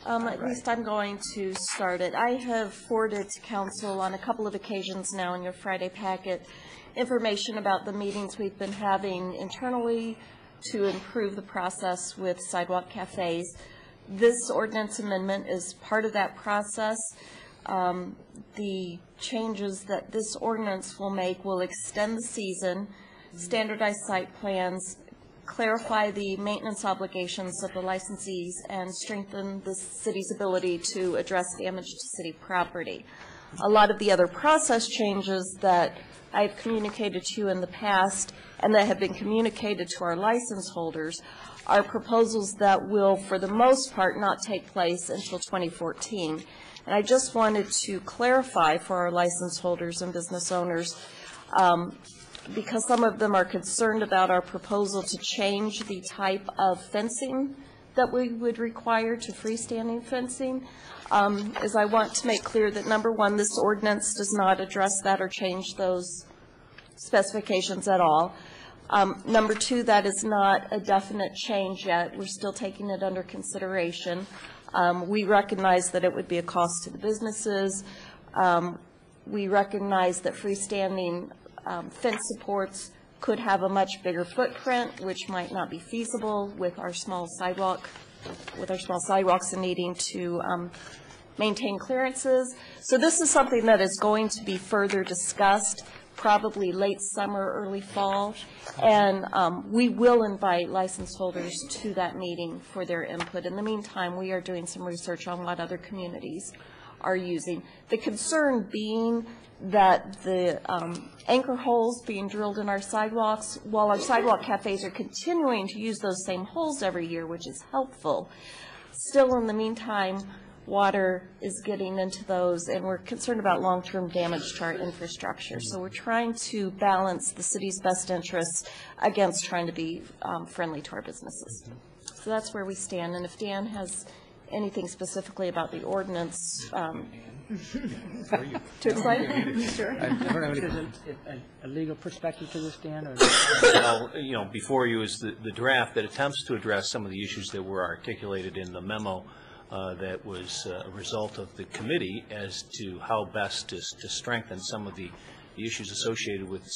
At least I'm going to start it. I have forwarded to council on a couple of occasions now in your Friday packet information about the meetings we've been having internally to improve the process with sidewalk cafes. This ordinance amendment is part of that process. The changes that this ordinance will make will extend the season, standardize site plans, clarify the maintenance obligations of the licensees, and strengthen the city's ability to address damage to city property. A lot of the other process changes that I've communicated to you in the past and that have been communicated to our license holders are proposals that will, for the most part, not take place until 2014. And I just wanted to clarify for our license holders and business owners, because some of them are concerned about our proposal to change the type of fencing that we would require to freestanding fencing, is I want to make clear that, number one, this ordinance does not address that or change those specifications at all. Number two, that is not a definite change yet. We're still taking it under consideration. We recognize that it would be a cost to the businesses. We recognize that freestanding fence supports could have a much bigger footprint, which might not be feasible with our small sidewalks and needing to maintain clearances. So this is something that is going to be further discussed, probably late summer, early fall, and we will invite license holders to that meeting for their input. In the meantime, we are doing some research on what other communities are using. The concern being that the anchor holes being drilled in our sidewalks, while our sidewalk cafes are continuing to use those same holes every year, which is helpful, still in the meantime, water is getting into those, and we're concerned about long-term damage to our infrastructure. So we're trying to balance the city's best interests against trying to be friendly to our businesses. So that's where we stand. And if Dan has anything specifically about the ordinance to explain? Sure. A legal perspective to this, Dan? Or Well, before you is the draft that attempts to address some of the issues that were articulated in the memo that was a result of the committee as to how best to strengthen some of the issues associated with the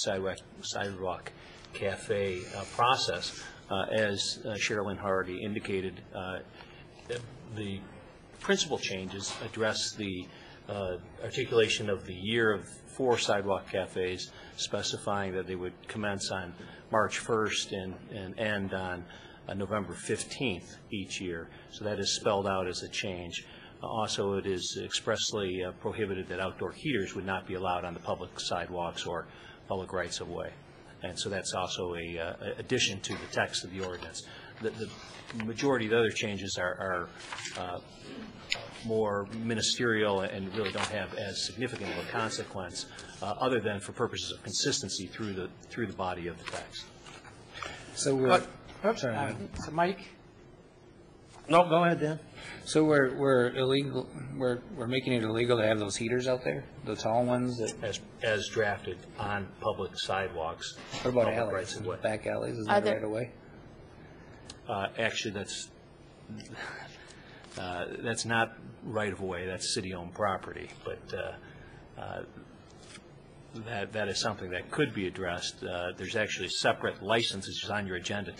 sidewalk cafe process. As Sherilyn Hardy indicated, the principal changes address the articulation of the year for sidewalk cafes, specifying that they would commence on March 1st and end on November 15th each year. So that is spelled out as a change. Also, it is expressly prohibited that outdoor heaters would not be allowed on the public sidewalks or public rights-of-way. And so that's also a addition to the text of the ordinance. The majority of the other changes are more ministerial and really don't have as significant of a consequence, other than for purposes of consistency through the body of the text. So we're so Mike? No, go ahead, Dan. So we're illegal. We're making it illegal to have those heaters out there, the tall ones that as drafted on public sidewalks. What about alleys? Back alleys? Is that right away? Actually, that's not right of way. That's city-owned property. But that is something that could be addressed. There's actually separate licenses on your agenda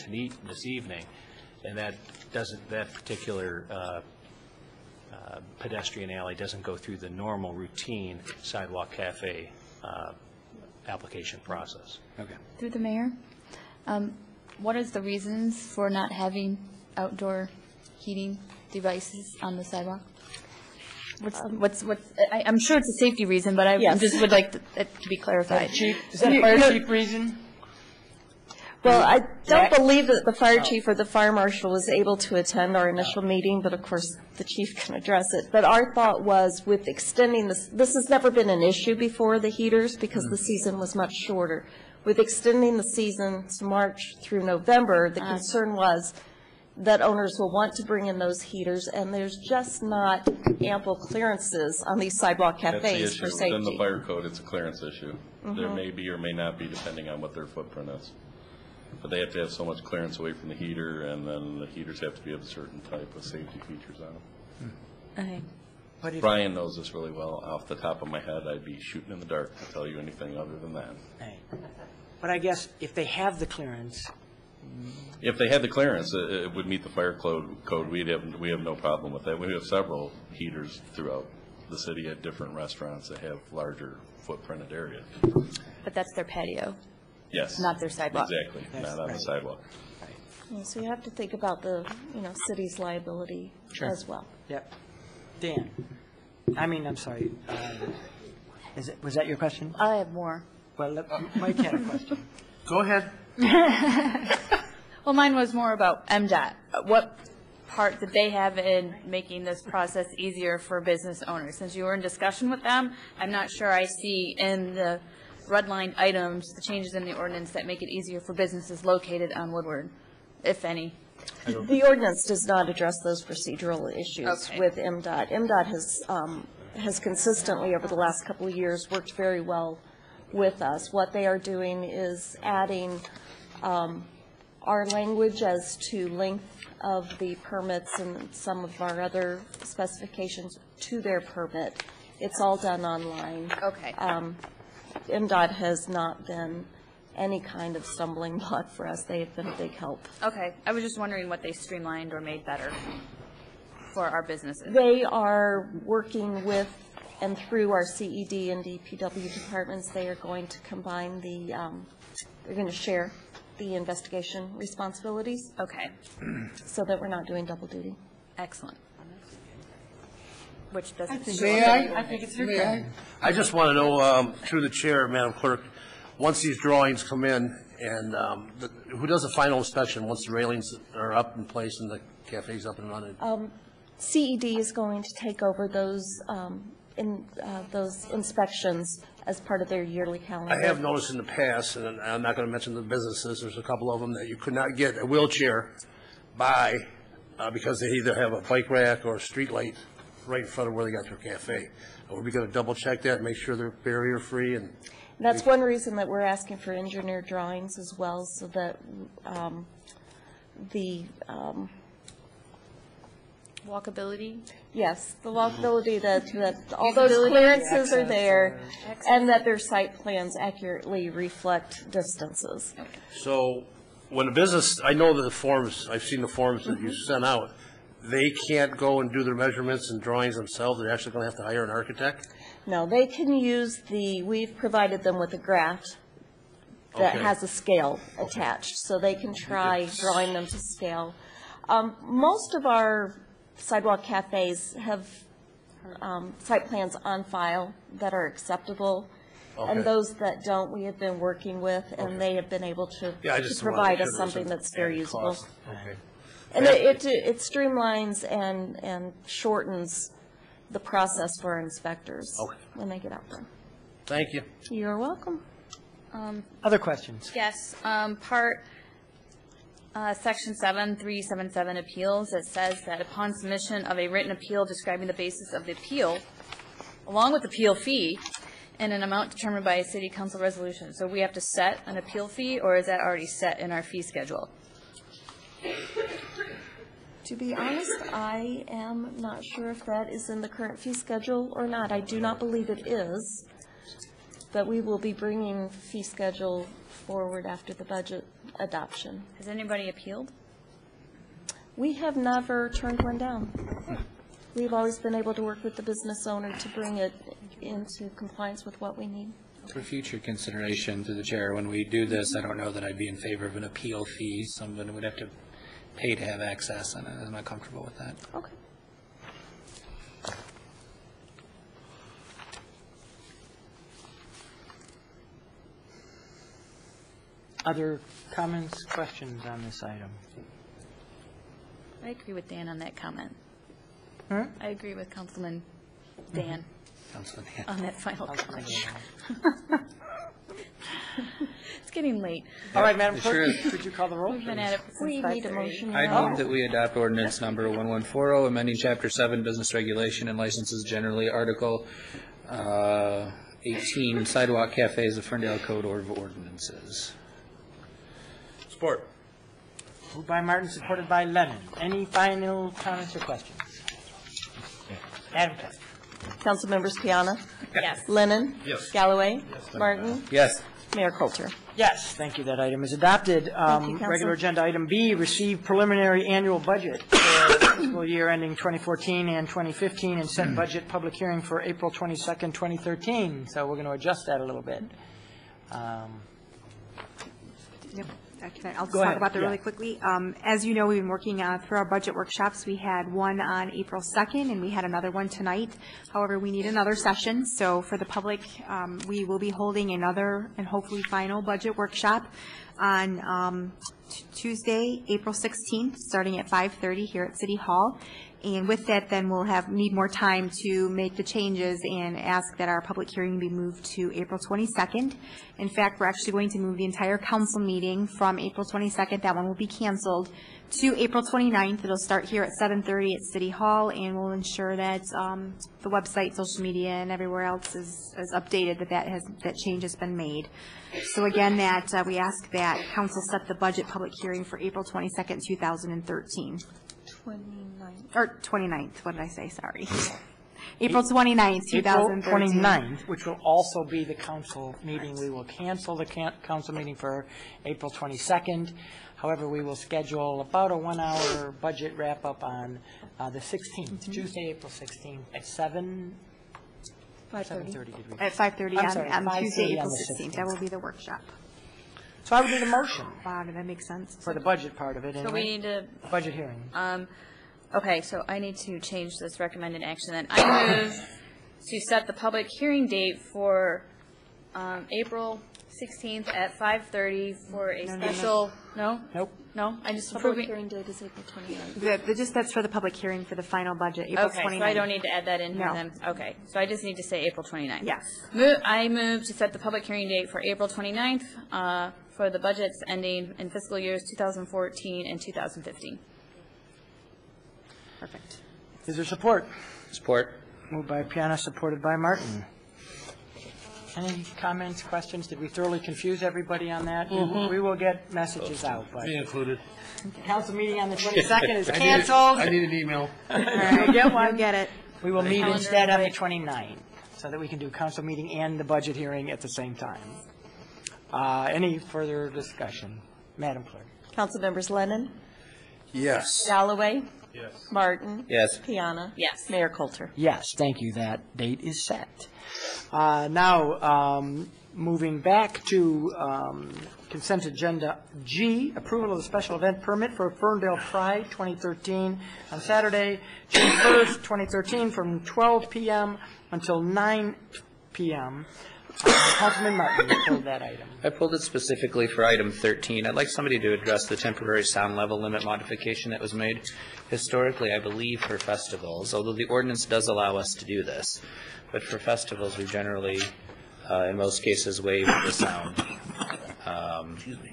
this evening, and that particular pedestrian alley doesn't go through the normal routine sidewalk cafe application process. Okay. Through the mayor, What is the reasons for not having outdoor heating devices on the sidewalk? I'm sure it's a safety reason, but I Yes. just would like it to be clarified. Is that a fire chief reason? Well, I don't believe that the fire chief or the fire marshal was able to attend our initial meeting, but of course, the chief can address it. But our thought was with extending this has never been an issue before, the heaters, because the season was much shorter. With extending the season to March through November, the concern was that owners will want to bring in those heaters, and there's just not ample clearances on these sidewalk That's the cafes issue. for safety. Within the fire code, it's a clearance issue. There Mhm. may be or may not be, depending on what their footprint is. But they have to have so much clearance away from the heater, and then the heaters have to be of a certain type of safety features on them. Okay. Brian knows this really well. Off the top of my head, I'd be shooting in the dark to tell you anything other than that. But I guess if they have the clearance, If they had the clearance, it would meet the fire code. We have no problem with that. We have several heaters throughout the city at different restaurants that have larger footprinted areas. But that's their patio. Yes. Not their sidewalk. Exactly, not on the sidewalk. Yeah, so you have to think about the, city's liability Sure. as well. Yep. Dan, I'm sorry, was that your question? I have more. Well, Mike had a question. Go ahead. Well, mine was more about MDOT. What part did they have in making this process easier for business owners? Since you were in discussion with them, I'm not sure I see in the redlined items the changes in the ordinance that make it easier for businesses located on Woodward, if any. The ordinance does not address those procedural issues with MDOT. MDOT has consistently, over the last couple of years, worked very well with us. What they are doing is adding our language as to length of the permits and some of our other specifications to their permit. It's all done online. Okay. MDOT has not been any kind of stumbling block for us. They have been a big help. Okay. I was just wondering what they streamlined or made better for our businesses. They are working with and through our CED and DPW departments. They are going to combine they're going to share the investigation responsibilities. Okay. So that we're not doing double duty. Excellent. Which doesn't. I think it's your turn. I just want to know, through the chair, Madam Clerk, once these drawings come in, and who does the final inspection once the railings are up in place and the cafe's up and running? CED is going to take over those those inspections as part of their yearly calendar. I have noticed in the past, and I'm not going to mention the businesses, there's a couple of them that you could not get a wheelchair by because they either have a bike rack or a street light right in front of where they got their cafe. Are we going to double check that, make sure they're barrier free? And that's one reason that we're asking for engineer drawings as well, so that the walkability. Yes, the walkability, that all those clearances are there, and that their site plans accurately reflect distances. so when a business, I know that the forms, I've seen the forms that you sent out, they can't go and do their measurements and drawings themselves. They're actually going to have to hire an architect? No, they can use we've provided them with a graph that Okay. has a scale attached, so they can try drawing them to scale. Most of our sidewalk cafes have site plans on file that are acceptable, Okay. and those that don't, we have been working with, and they have been able to I to just wanna provide make us sure there's something an that's very added usable. cost. Okay. And it streamlines and shortens the process for our inspectors when they get out there. Thank you. You're welcome. Other questions? Yes, Section 7377 appeals, it says that upon submission of a written appeal describing the basis of the appeal, along with appeal fee, and an amount determined by a city council resolution. So we have to set an appeal fee, or is that already set in our fee schedule? To be honest, I am not sure if that is in the current fee schedule or not. I do not believe it is, but we will be bringing fee schedule forward after the budget adoption. Has anybody appealed? We have never turned one down. We've always been able to work with the business owner to bring it into compliance with what we need. For future consideration through the chair, when we do this, I don't know that I'd be in favor of an appeal fee. Someone would have to pay to have access, and I'm not comfortable with that. Okay. Other comments, questions on this item? I agree with Dan on that comment. Hmm? I agree with Councilman Dan Councilman Dan. on that final comment. It's getting late. All right, Madam Sure. Clerk, could you call the roll, We've been please? at it since We need a 5:30. motion. I move that we adopt ordinance number 1140, amending Chapter 7, Business Regulation and Licenses Generally, Article 18, Sidewalk Cafes of Ferndale Code of Ordinances. Support. Moved by Martin, supported by Lennon. Any final comments or questions? Madam Clerk. Council members Piana? Yes. Lennon? Yes. Galloway? Martin? Yes. Mayor Coulter? Yes, thank you. That item is adopted. Council. Regular agenda item B, receive preliminary annual budget for fiscal year ending 2014 and 2015, and set budget public hearing for April 22nd, 2013. So we're going to adjust that a little bit. Yep. I'll just Go talk ahead. about that Yeah. really quickly. As you know, we've been working through our budget workshops. We had one on April 2nd, and we had another one tonight. However, we need another session. So for the public, we will be holding another and hopefully final budget workshop on Tuesday, April 16th, starting at 5:30 here at City Hall. And with that, then we'll need more time to make the changes and ask that our public hearing be moved to April 22nd. In fact, we're actually going to move the entire council meeting from April 22nd, that one will be canceled, to April 29th. It'll start here at 7:30 at City Hall, and we'll ensure that the website, social media, and everywhere else is updated, that change has been made. So again, we ask that council set the budget public hearing for April 22nd, 2013. 29th, what did I say? Sorry. April 29th, 2013. April 29th, which will also be the council meeting. We will cancel the council meeting for April 22nd. However, we will schedule about a 1-hour budget wrap-up on the 16th, Tuesday, April 16th, at 7:30. Did we? At 5:30 I'm sorry, on 5:30 Tuesday, April on the 16th. That will be the workshop. So I would need a motion Wow, did that make sense? for the budget part of it, So anyway. we need to, Budget hearing. okay, so I need to change this recommended action then. I move to set the public hearing date for April 16th at 5:30 for a special, no? Nope. No? I just Public approving. hearing date is April 29th. That's for the public hearing for the final budget, April 29th. Okay, so I don't need to add that in here No. then? Okay, so I just need to say April 29th. Yes. I move to set the public hearing date for April 29th for the budgets ending in fiscal years 2014 and 2015. Perfect. Is there support? Support. Moved by Piana, supported by Martin. Any comments, questions? Did we thoroughly confuse everybody on that? We will get messages out, but Me included. the council meeting on the 22nd is canceled. I need an email. You'll get one. You'll get it. We will meet Calendar instead on the invite. 29th, so that we can do council meeting and the budget hearing at the same time. Any further discussion? Madam Clerk. Council members Lennon? Yes. Galloway? Yes. Martin? Yes. Piana? Yes. Mayor Coulter? Yes, thank you. That date is set. Now, moving back to consent agenda G, approval of the special event permit for Ferndale Pride 2013 on Saturday, June 1st, 2013, from 12 p.m. until 9 p.m. Councilman Martin, you pulled that item. I pulled it specifically for item 13. I'd like somebody to address the temporary sound level limit modification that was made. Historically, I believe for festivals, although the ordinance does allow us to do this, but for festivals, we generally, in most cases, waive the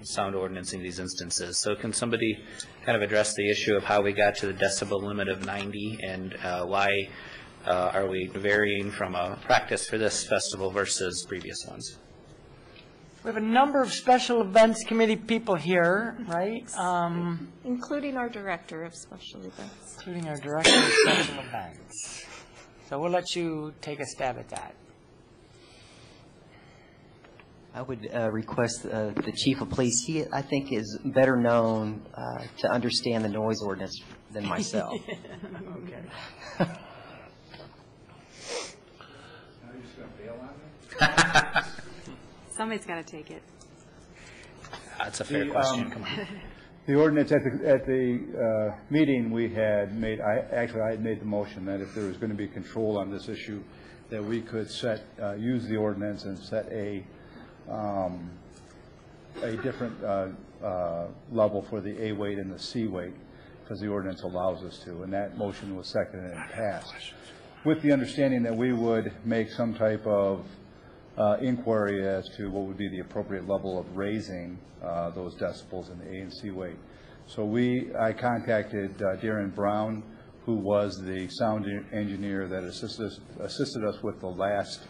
sound ordinance in these instances. So can somebody kind of address the issue of how we got to the decibel limit of 90 and why are we varying from a practice for this festival versus previous ones? We have a number of special events committee people here, right? Including our director of special events. Including our director of special events. So we'll let you take a stab at that. I would request the chief of police. He, I think, is better known to understand the noise ordinance than myself. Okay. Somebody's got to take it. That's a fair question. Come on. The ordinance at the meeting we had made, I had made the motion that if there was going to be control on this issue, that we could use the ordinance and set a different level for the A weight and the C weight, because the ordinance allows us to, and that motion was seconded and passed, with the understanding that we would make some type of inquiry as to what would be the appropriate level of raising those decibels in the A and C weight. So I contacted Darren Brown, who was the sound engineer that assisted us with the last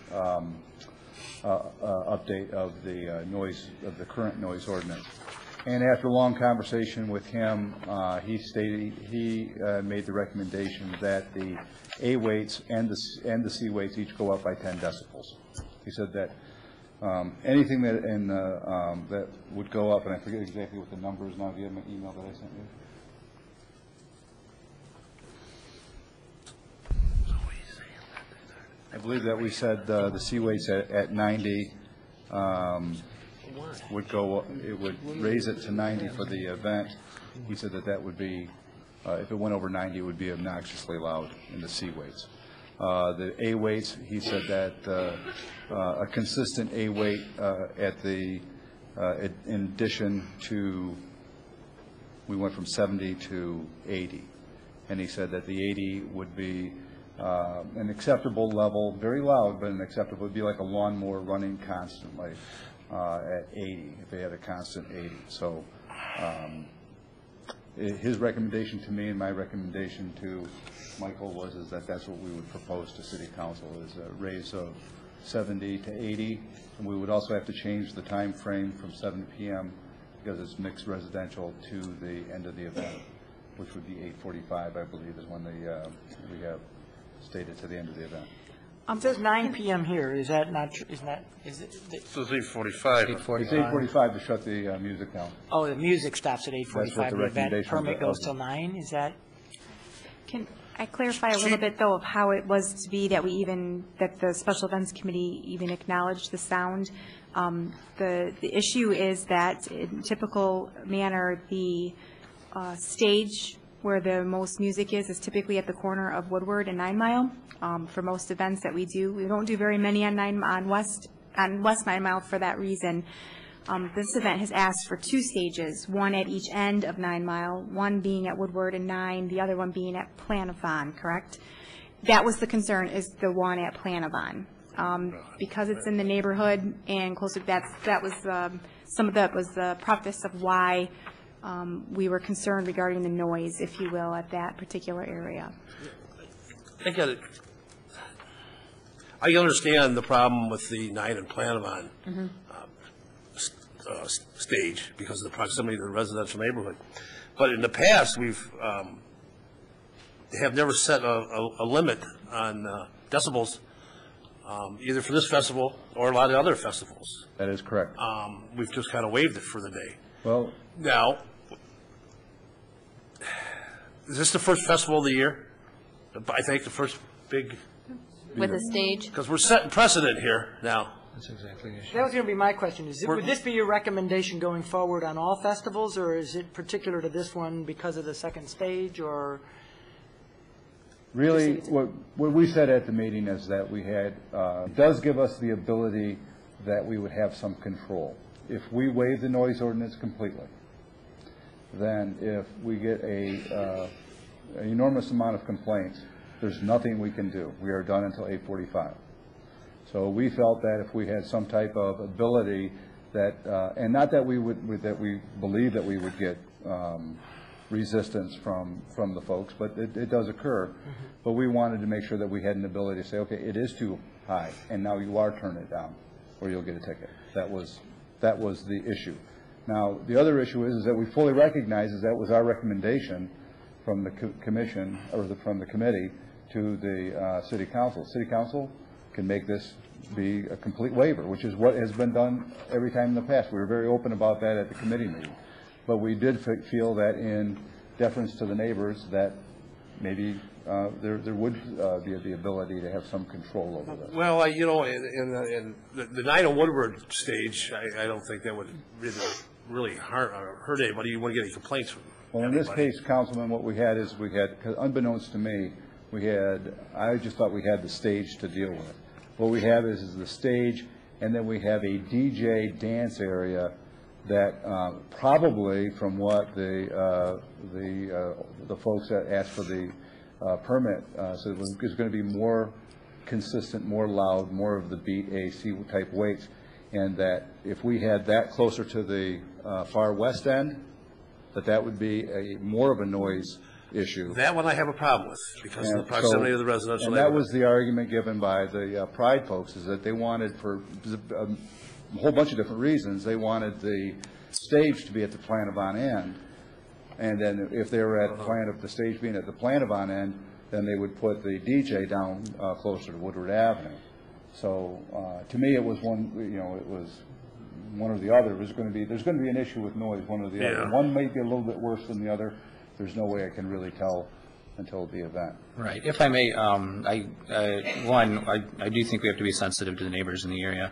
update of the current noise ordinance. And after a long conversation with him, he made the recommendation that the A weights and the C weights each go up by 10 decibels. He said that anything that would go up, and I forget exactly what the number is now. Do you have my email that I sent you? I believe that we said the C weights at 90 it would raise it to 90 for the event. He said that would be, if it went over 90, it would be obnoxiously loud in the C weights. The A weights, he said that a consistent A weight in addition to, we went from 70 to 80. And he said that the 80 would be an acceptable level, very loud, but an acceptable, would be like a lawnmower running constantly at 80, if they had a constant 80. So his recommendation to me and my recommendation to Michael is that that's what we would propose to City Council, is a raise of 70 to 80. And we would also have to change the time frame from 7 p.m. because it's mixed residential to the end of the event, which would be 8:45, I believe, is when we have stated to the end of the event. It says 9 p.m. here. Is that not true? Is it? So it's 8:45. It's 8:45 to shut the music down. Oh, the music stops at 8:45. The event permit goes till 9. Is that? Can I clarify a little bit, though, of how it was to be that that the Special Events Committee even acknowledged the sound? The issue is that in typical manner, the stage where the most music is typically at the corner of Woodward and 9 Mile. For most events that we do, we don't do very many on West 9 Mile for that reason. This event has asked for 2 stages, one at each end of 9 Mile, one being at Woodward and 9, the other one being at Planavon, correct? That was the concern, is the one at Planavon. Because it's in the neighborhood and close to that was some of that was the preface of why we were concerned regarding the noise, if you will, at that particular area. I understand the problem with the 9 and Planavon stage because of the proximity to the residential neighborhood. But in the past, we've have never set a limit on decibels, either for this festival or a lot of other festivals. That is correct. We've just kind of waived it for the day. Well, now, is this the first festival of the year? I think the first big... With a stage? Because we're setting precedent here now. That's exactly the issue. That was going to be my question. Would this be your recommendation going forward on all festivals, or is it particular to this one because of the second stage, or? Really, what we said at the meeting is that we had, does give us the ability that we would have some control. If we waive the noise ordinance completely, then if we get an enormous amount of complaints, there's nothing we can do. We are done until 8:45. So we felt that if we had some type of ability that, and not that we believe that we would get resistance from the folks, but it does occur. But we wanted to make sure that we had an ability to say, okay, it is too high, and now you are turning it down, or you'll get a ticket. That was the issue. Now, the other issue is that we fully recognize that was our recommendation from the commission, or from the committee, to the City Council. City Council can make this be a complete waiver, which is what has been done every time in the past. We were very open about that at the committee meeting. But we did feel that in deference to the neighbors, that maybe there would be the ability to have some control over this. Well, in the Nina Woodward stage, I don't think that would really hurt anybody. You wouldn't get any complaints from Well, in this case, Councilman, what we had is 'cause unbeknownst to me, I just thought we had the stage to deal with. What we have is the stage, and then we have a DJ dance area that probably, from what the folks that asked for the permit said, is going to be more consistent, more loud, more of the beat AC type weights, and that if we had that closer to the far west end, that would be more of a noise issue. That one I have a problem with because of the proximity of the residential And that was the argument given by the Pride folks, is that they wanted, for a whole bunch of different reasons, they wanted the stage to be at the Planavon end, and then if they were at the stage being at the Planavon end, then they would put the DJ down closer to Woodward Avenue. So to me, it was one or the other. There's going to be an issue with noise, one or the other. One may be a little bit worse than the other. There's no way I can really tell until the event. Right. If I may, I do think we have to be sensitive to the neighbors in the area.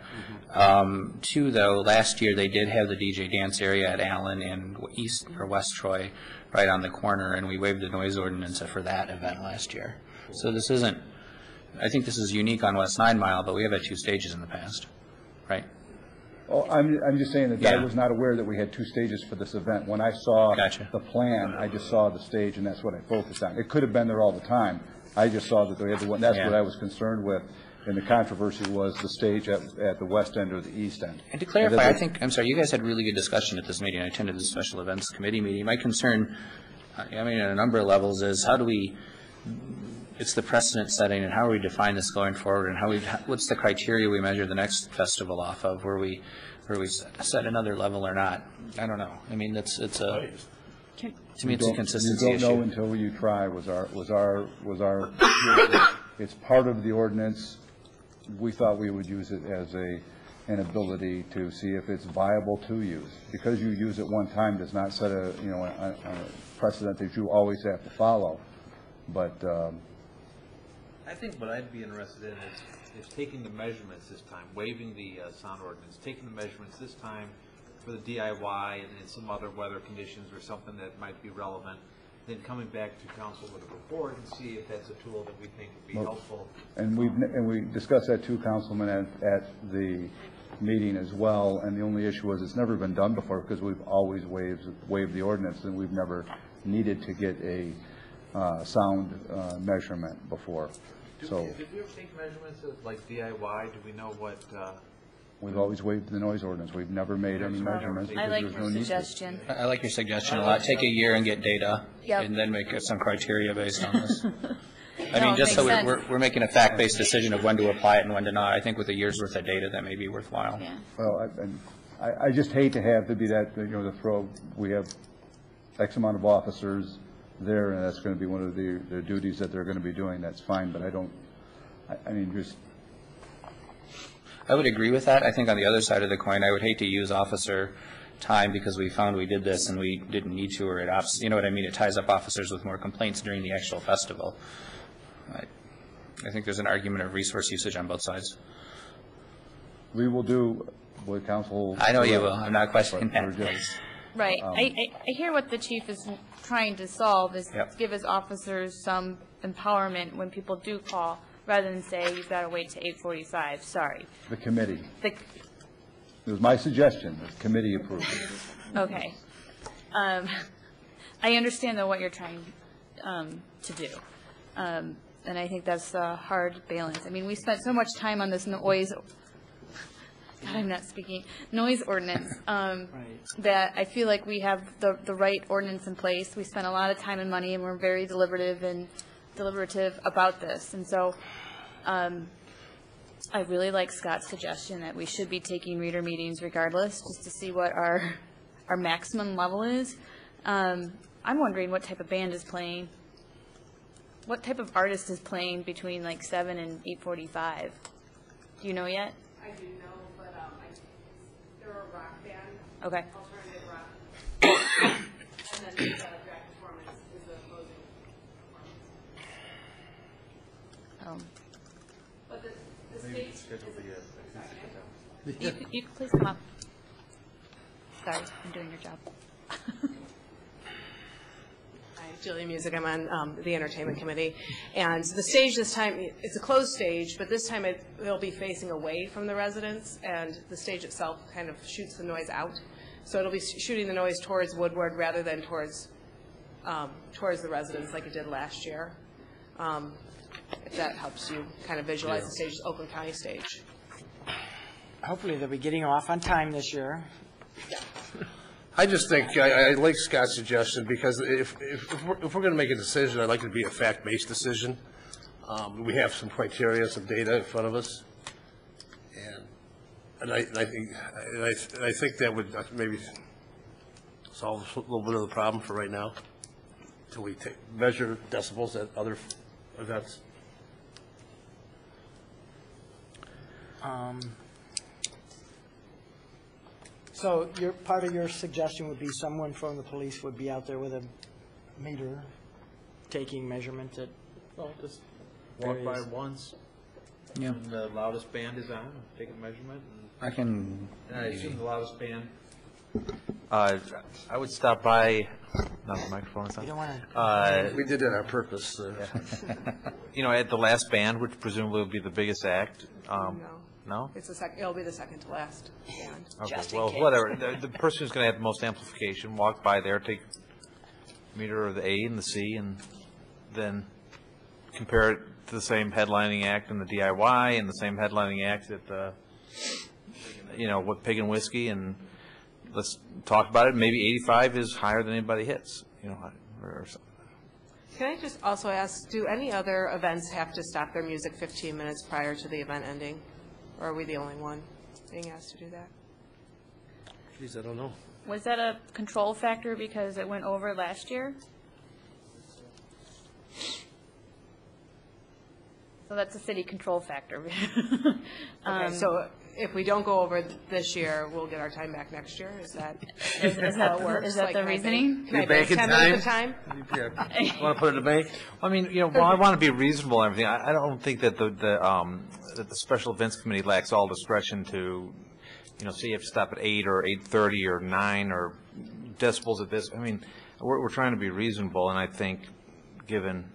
Two, though, last year they did have the DJ dance area at Allen and East or West Troy right on the corner, and we waived the noise ordinance for that event last year. So this isn't, I think this is unique on West 9 Mile, but we have had 2 stages in the past, right? Oh, I'm just saying that I was not aware that we had 2 stages for this event. When I saw the plan, I just saw the stage, and that's what I focused on. It could have been there all the time. I just saw that they had the one. That's what I was concerned with. And the controversy was the stage at the west end or the east end. And to clarify, I'm sorry, you guys had really good discussion at this meeting. I attended the special events committee meeting. My concern, at a number of levels, is how do we, it's the precedent setting, and how do we define this going forward, and what's the criteria we measure the next festival off of, where we set another level or not? I don't know. I mean, to me, it's a consistency issue. You don't know until you try. It's part of the ordinance. We thought we would use it as an ability to see if it's viable to use. Because you use it one time does not set a precedent that you always have to follow. But I think what I'd be interested in is taking the measurements this time, waiving the sound ordinance, taking the measurements this time for the DIY and some other weather conditions or something that might be relevant, then coming back to council with a report and see if that's a tool that we think would be helpful. And we discussed that too, Councilman, at the meeting as well. And the only issue was it's never been done before because we've always waived the ordinance, and we've never needed to get a sound measurement before. Did we ever take measurements of like DIY? Do we know what? We've always waived the noise ordinance. We've never made any measurements. I like your suggestion. I like your suggestion a lot. Take a year and get data, and then make some criteria based on this. I mean, just so we're making a fact-based decision of when to apply it and when to not. I think with a year's worth of data, that may be worthwhile. Yeah. Well, I just hate to have to be that, we have X amount of officers there, and that's going to be one of their duties that they're going to be doing. That's fine, but I would agree with that. I think on the other side of the coin, I would hate to use officer time because we found we did this and we didn't need to, or you know what I mean? It ties up officers with more complaints during the actual festival. I think there's an argument of resource usage on both sides. We will do what council. I know you will. I'm not questioning that. Right. I hear what the chief is trying to solve is give his officers some empowerment when people do call, rather than say you've got to wait to 8:45. Sorry. The committee. It was my suggestion. The committee approved it. Okay. I understand though what you're trying to do, and I think that's a hard balance. I mean, we spent so much time on this noise. God, I'm not speaking. Noise ordinance. That I feel like we have the right ordinance in place. We spent a lot of time and money, and we're very deliberative about this. And so I really like Scott's suggestion that we should be taking reader meetings regardless, just to see what our maximum level is. I'm wondering what type of band is playing. What type of artist is playing between like 7 and 8:45? Do you know yet? I do know, but they're a rock band. Okay. Alternative rock. And then the drag performance is the closing performance. You can please come up. Sorry, I'm doing your job. Hi, Julia Music. I'm on the Entertainment Committee. And the stage this time, it's a closed stage, but this time it'll be facing away from the residents, and the stage itself kind of shoots the noise out. So it'll be shooting the noise towards Woodward rather than towards the residents like it did last year. If that helps you kind of visualize the stage, Oakland County stage. Hopefully they'll be getting off on time this year. I just think, I like Scott's suggestion, because if we're going to make a decision, I'd like it to be a fact-based decision. We have some criteria, some data in front of us. And I think that would maybe solve a little bit of the problem for right now, until we measure decibels at other events. So part of your suggestion would be someone from the police would be out there with a meter taking measurements at Just walk by various- once. Yeah. And the loudest band is on, take a measurement. I can. And I assume the loudest band. I would stop by, not the microphone, it's on. You don't wanna- We did that on purpose. At the last band, which presumably would be the biggest act. No? It'll be the second to last band. Okay, well, whatever. The person who's going to have the most amplification, walk by there, take a meter of the A and the C, and then compare it to the same headlining act in the DIY and the same headlining act at the, with Pig and Whiskey, and let's talk about it. Maybe 85 is higher than anybody hits, or something. Can I just also ask, do any other events have to stop their music 15 minutes prior to the event ending? Or are we the only one being asked to do that? Geez, I don't know. Was that a control factor because it went over last year? So that's a city control factor. Okay, so if we don't go over this year, we'll get our time back next year? Is that how it works? Is that the reasoning? Can I bank 10 minutes of time? Want to put it in the bank? I mean, while I want to be reasonable and everything, I don't think that that the Special Events Committee lacks all discretion to, say you have to stop at 8 or 8:30 or 9 or decibels at this. I mean, we're trying to be reasonable, and I think, given,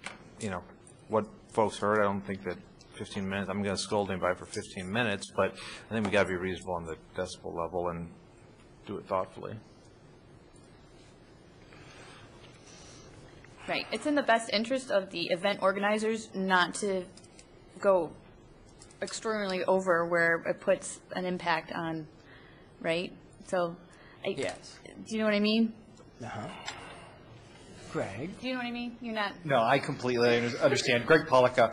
what folks heard, I don't think that 15 minutes, I'm going to scold anybody for 15 minutes, but I think we got to be reasonable on the decibel level and do it thoughtfully. Right. It's in the best interest of the event organizers not to go extremely over where it puts an impact on, right? So, yes. Do you know what I mean? Uh-huh. Greg? Do you know what I mean? You're not. No, I completely understand. Greg Pollica.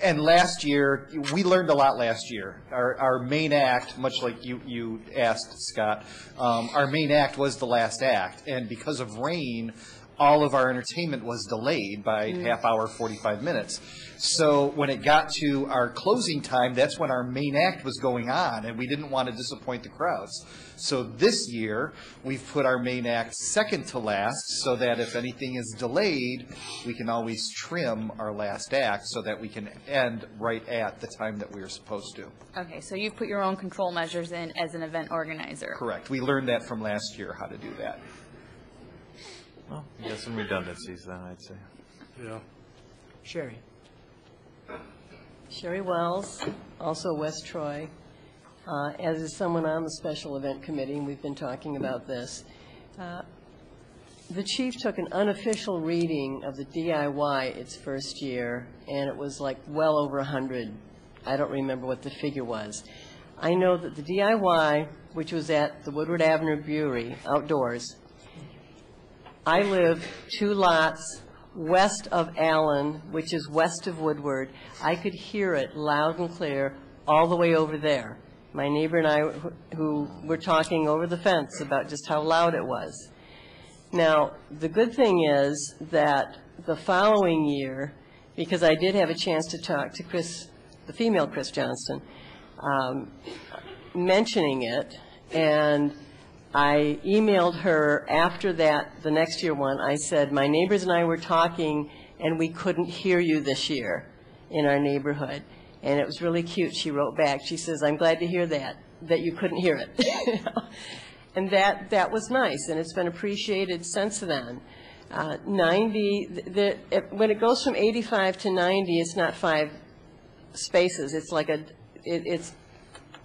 And last year, we learned a lot last year. Our main act, much like you asked, Scott, our main act was the last act. And because of rain, all of our entertainment was delayed by half hour, 45 minutes. So when it got to our closing time, that's when our main act was going on, and we didn't want to disappoint the crowds. So this year, we've put our main act second to last, so that if anything is delayed, we can always trim our last act so that we can end right at the time that we are supposed to. Okay, so you've put your own control measures in as an event organizer. Correct. We learned that from last year, how to do that. Well, you got some redundancies then, I'd say. Yeah. Sherry. Sherry Wells, also West Troy. As is someone on the Special Event Committee, and we've been talking about this. The chief took an unofficial reading of the DIY its first year, and it was like well over 100. I don't remember what the figure was. I know that the DIY, which was at the Woodward Avenue Brewery, outdoors, I live 2 lots west of Allen, which is west of Woodward. I could hear it loud and clear all the way over there. My neighbor and I, who were talking over the fence about just how loud it was. Now, the good thing is that the following year, because I did have a chance to talk to Chris, the female Chris Johnston, mentioning it, and I emailed her after that, the next year one. I said, my neighbors and I were talking, and we couldn't hear you this year. in our neighborhood. And it was really cute. She wrote back. She says, "I'm glad to hear that you couldn't hear it." And that was nice, and it's been appreciated since then. 90, when it goes from 85 to 90, it's not 5 spaces. It's like it's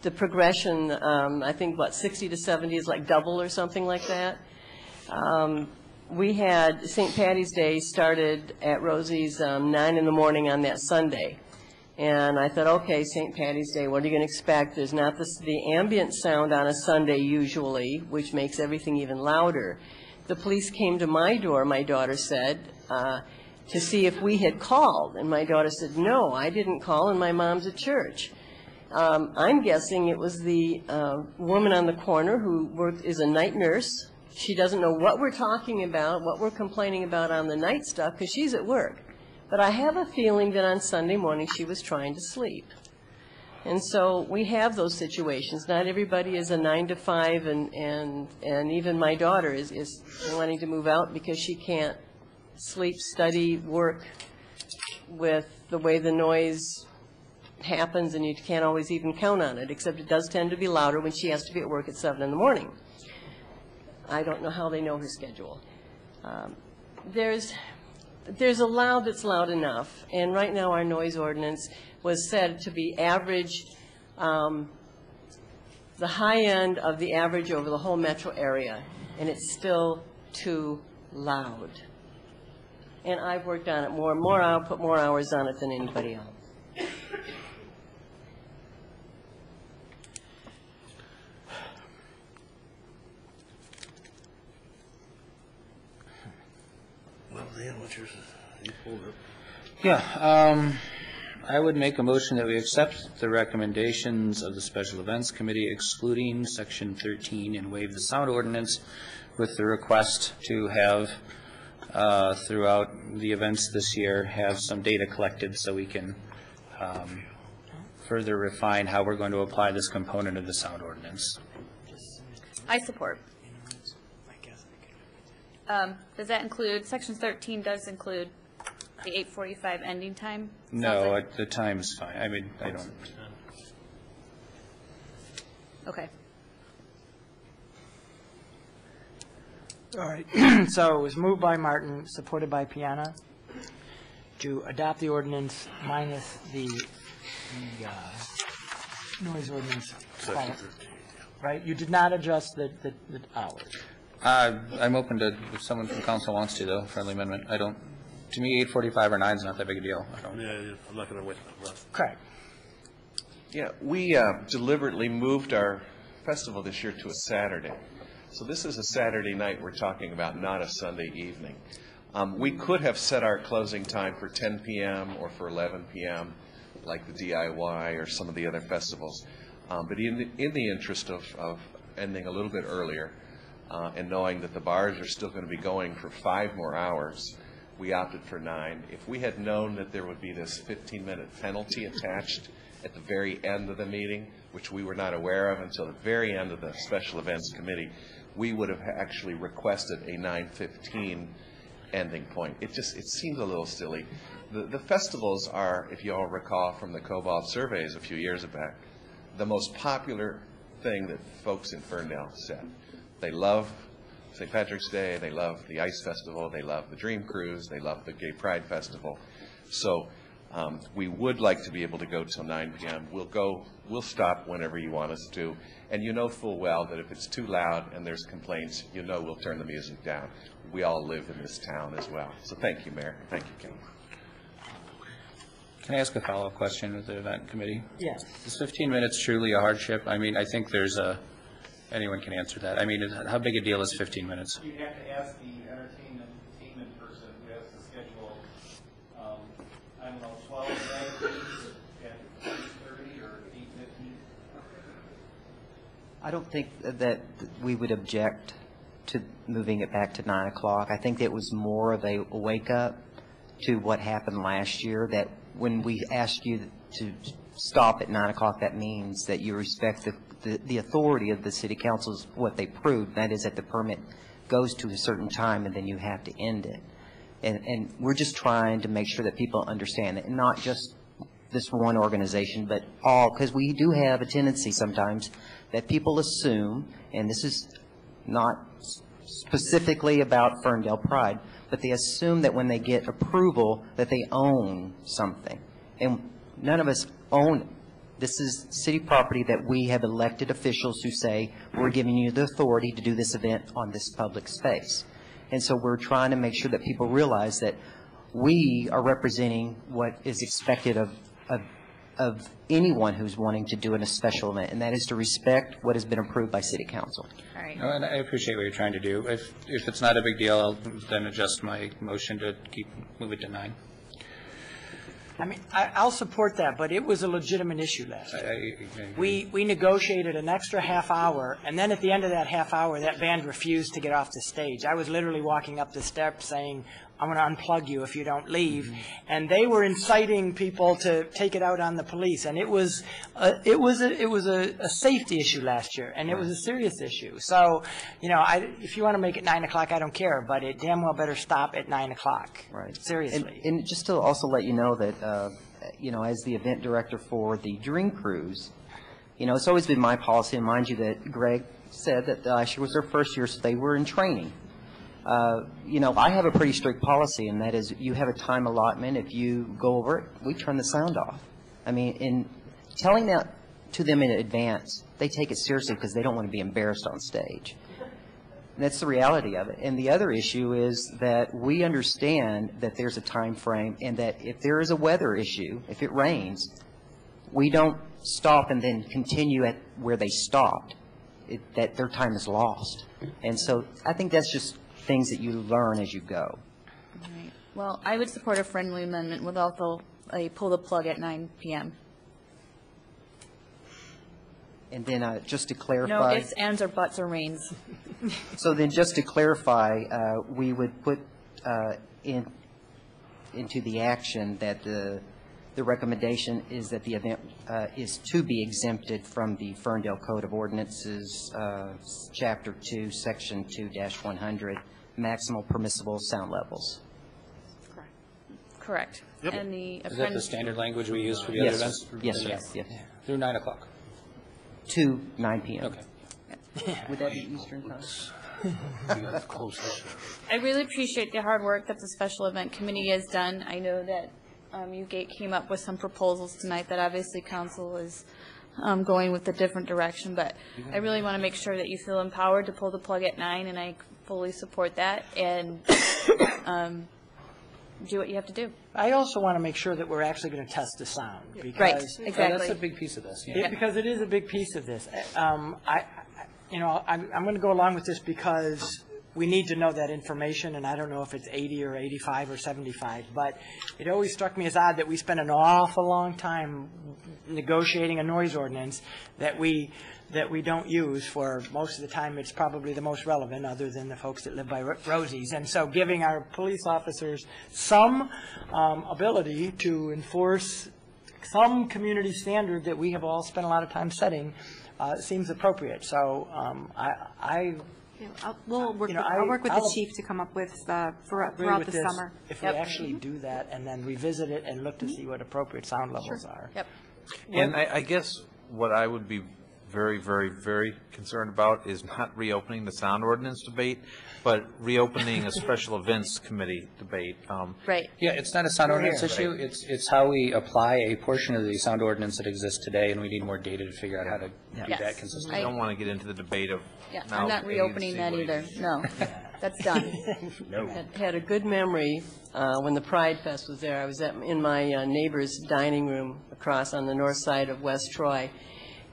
the progression, I think, 60 to 70 is like double or something like that. We had St. Patty's Day started at Rosie's 9 in the morning on that Sunday. And I thought, okay, St. Patty's Day, what are you going to expect? There's not the ambient sound on a Sunday usually, which makes everything even louder. The police came to my door, my daughter said, to see if we had called. And my daughter said, "No, I didn't call, and my mom's at church." I'm guessing it was the woman on the corner who is a night nurse. She doesn't know what we're talking about, what we're complaining about on the night stuff, because she's at work. But I have a feeling that on Sunday morning she was trying to sleep. And so we have those situations. Not everybody is a 9 to 5, and even my daughter is wanting to move out because she can't sleep, study, work with the way the noise happens, and you can't always even count on it, except it does tend to be louder when she has to be at work at 7 in the morning. I don't know how they know her schedule. There's a loud that's loud enough, and right now our noise ordinance was said to be average, the high end of the average over the whole metro area, and it's still too loud. And I've worked on it more and more. I'll put more hours on it than anybody else. Well, Dan, what's yours? You pulled it. Yeah, I would make a motion that we accept the recommendations of the Special Events Committee excluding Section 13 and waive the sound ordinance with the request to have, throughout the events this year, have some data collected so we can further refine how we're going to apply this component of the sound ordinance. I support. Does that include, Section 13 does include the 8:45 ending time? No, the time's fine. I mean, I don't. Okay. All right. So it was moved by Martin, supported by Piana, to adopt the ordinance minus the noise ordinance. Right? You did not adjust the hours. I'm open to, if someone from council wants to, though, friendly amendment. I don't, to me, 8:45 or 9 is not that big a deal. I don't. Yeah, I'm not going to wait. Correct. Yeah, we deliberately moved our festival this year to a Saturday. So this is a Saturday night we're talking about, not a Sunday evening. We could have set our closing time for 10 p.m. or for 11 p.m., like the DIY or some of the other festivals. But in the interest of ending a little bit earlier, and knowing that the bars are still going to be going for 5 more hours, we opted for 9. If we had known that there would be this 15-minute penalty attached at the very end of the meeting, which we were not aware of until the very end of the Special Events Committee, we would have actually requested a 9:15 ending point. It seems a little silly. The festivals are, if you all recall from the Cobalt surveys a few years back, the most popular thing that folks in Ferndale said. They love St. Patrick's Day, they love the Ice Festival, they love the Dream Cruise, they love the Gay Pride Festival. So we would like to be able to go till 9 p.m. We'll stop whenever you want us to. And you know full well that if it's too loud and there's complaints, you know we'll turn the music down. We all live in this town as well. So thank you, Mayor. Thank you, Ken. Can I ask a follow-up question with the event committee? Yes. Is 15 minutes truly a hardship? I mean, I think there's anyone can answer that. I mean, how big a deal is 15 minutes? You have to ask the entertainment person who has to schedule, I don't know, 12 days at 8:30 or 8:15. I don't think that we would object to moving it back to 9 o'clock. I think it was more of a wake-up to what happened last year, that when we asked you to stop at 9 o'clock, that means that you respect the authority of the city council's what they proved, that is that the permit goes to a certain time and then you have to end it. And we're just trying to make sure that people understand that, and not just this one organization, but all, because we do have a tendency sometimes that people assume, and this is not specifically about Ferndale Pride, but they assume that when they get approval that they own something. And none of us own it. This is city property that we have elected officials who say, we're giving you the authority to do this event on this public space. And so we're trying to make sure that people realize that we are representing what is expected of anyone who's wanting to do a special event, and that is to respect what has been approved by City Council. All right. No, and I appreciate what you're trying to do. If it's not a big deal, I'll then adjust my motion to move it to 9. I mean, I'll support that, but it was a legitimate issue last year. We negotiated an extra half hour, and then at the end of that half hour, that band refused to get off the stage. I was literally walking up the steps saying, I'm going to unplug you if you don't leave. And they were inciting people to take it out on the police. And it was a safety issue last year, and it was a serious issue. So, you know, if you want to make it 9 o'clock, I don't care, but it damn well better stop at 9 o'clock. Right. Seriously. And just to also let you know that, you know, as the event director for the Dream Cruise, you know, it's always been my policy, and mind you that Greg said that last year was their first year, so they were in training. You know, I have a pretty strict policy, and that is you have a time allotment. If you go over it, we turn the sound off. I mean, in telling that to them in advance, they take it seriously because they don't want to be embarrassed on stage. And that's the reality of it. And the other issue is that we understand that there's a time frame, and that if there is a weather issue, if it rains, we don't stop and then continue at where they stopped. That their time is lost. And so I think that's just things that you learn as you go. Right. Well, I would support a friendly amendment with also a pull the plug at 9 p.m. And then just to clarify. No ifs, ands, or buts, or rains. So then just to clarify, we would put into the action that the recommendation is that the event is to be exempted from the Ferndale Code of Ordinances, Chapter 2, Section 2-100, maximal permissible sound levels. Correct. Yep. And Is that the standard language we use for the other events? Yes, yes, yes. Through 9 o'clock. To 9 p.m. Okay. Would that be Eastern time? I really appreciate the hard work that the special event committee has done. I know that UGate came up with some proposals tonight that obviously council is going with a different direction, but I really want to make sure that you feel empowered to pull the plug at 9, and I fully support that, and do what you have to do. I also want to make sure that we're actually going to test the sound. Because Right, exactly. That's a big piece of this. Because it is a big piece of this. I'm going to go along with this because we need to know that information, and I don't know if it's 80 or 85 or 75, but it always struck me as odd that we spent an awful long time negotiating a noise ordinance that we don't use for most of the time. It's probably the most relevant, other than the folks that live by Rosie's. And so giving our police officers some ability to enforce some community standard that we have all spent a lot of time setting seems appropriate. So I'll work with the chief to come up with throughout the summer. If we actually do that and then revisit it and look to see what appropriate sound levels are. Yep. And I guess what I would be very, very, very concerned about is not reopening the sound ordinance debate, but reopening a special events committee debate. Right. Yeah, it's not a sound ordinance issue. It's how we apply a portion of the sound ordinance that exists today, and we need more data to figure out how to do that consistently. I don't want to get into the debate of now I'm not reopening that either. No, that's done. Had a good memory when the Pride Fest was there. I was in my neighbor's dining room across on the north side of West Troy,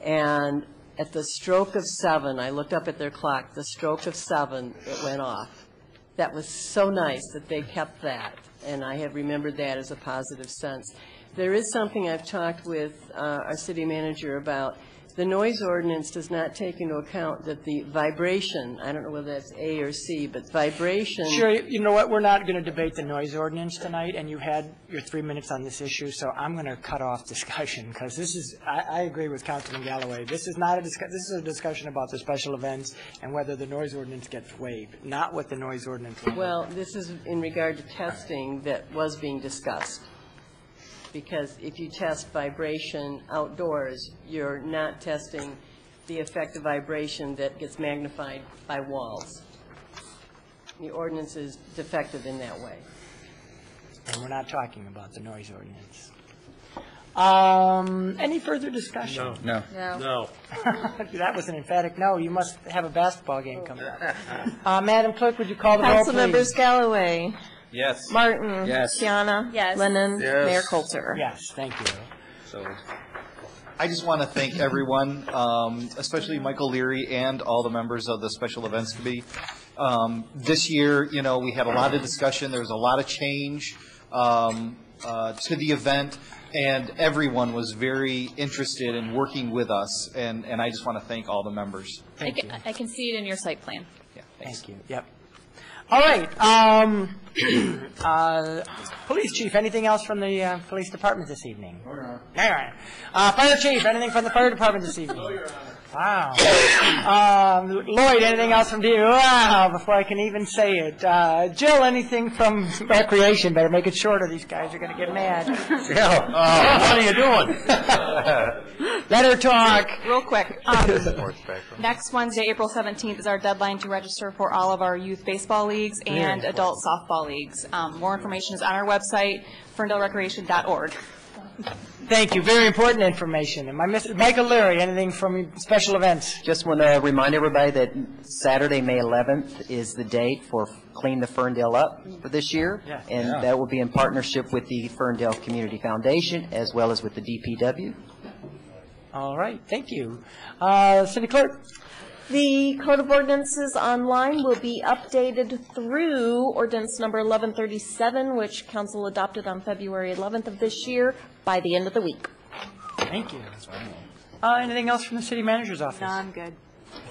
and at the stroke of 7, I looked up at their clock. The stroke of 7, it went off. That was so nice that they kept that, and I have remembered that as a positive sense. There is something I've talked with our city manager about. The noise ordinance does not take into account that the vibration, I don't know whether that's A or C, but vibration. Sure, you know what, we're not going to debate the noise ordinance tonight, and you had your 3 minutes on this issue, so I'm going to cut off discussion, because this is, I agree with Councilman Galloway. This is not a this is a discussion about the special events and whether the noise ordinance gets waived, not what the noise ordinance will. Well, this is in regard to testing that was being discussed. because if you test vibration outdoors, you're not testing the effect of vibration that gets magnified by walls. The ordinance is defective in that way. And we're not talking about the noise ordinance. Any further discussion? No. No. That was an emphatic no. You must have a basketball game coming up. Madam Clerk, would you call the roll, please? Councilmembers Galloway. Yes. Martin. Yes. Tiana. Yes. Lennon. Yes. Mayor Coulter. Yes, thank you. So, I just want to thank everyone, especially Michael Leary and all the members of the Special Events Committee. This year, you know, we had a lot of discussion. There was a lot of change to the event, and everyone was very interested in working with us, and I just want to thank all the members. Thank you. I can see it in your site plan. Yeah, thank you. Yep. All right. Police Chief, anything else from the Police Department this evening? All right. Fire Chief, anything from the Fire Department this evening? No, Your Honor. Wow. Lloyd, anything else from DU? Wow, before I can even say it. Jill, anything from Recreation? Better make it shorter. These guys are going to get mad. Jill, what are you doing? Let her talk. Real quick. Next Wednesday, April 17th, is our deadline to register for all of our youth baseball leagues and adult softball leagues. More information is on our website, ferndalerecreation.org. Thank you. Very important information. And Michael Leary, anything from special events? Just want to remind everybody that Saturday, May 11th is the date for Clean the Ferndale Up for this year. Yeah. And that will be in partnership with the Ferndale Community Foundation as well as with the DPW. All right. Thank you. City Clerk. The Code of Ordinances online will be updated through ordinance number 1137, which Council adopted on February 11th of this year, by the end of the week. Thank you. Anything else from the City Manager's office? No, I'm good.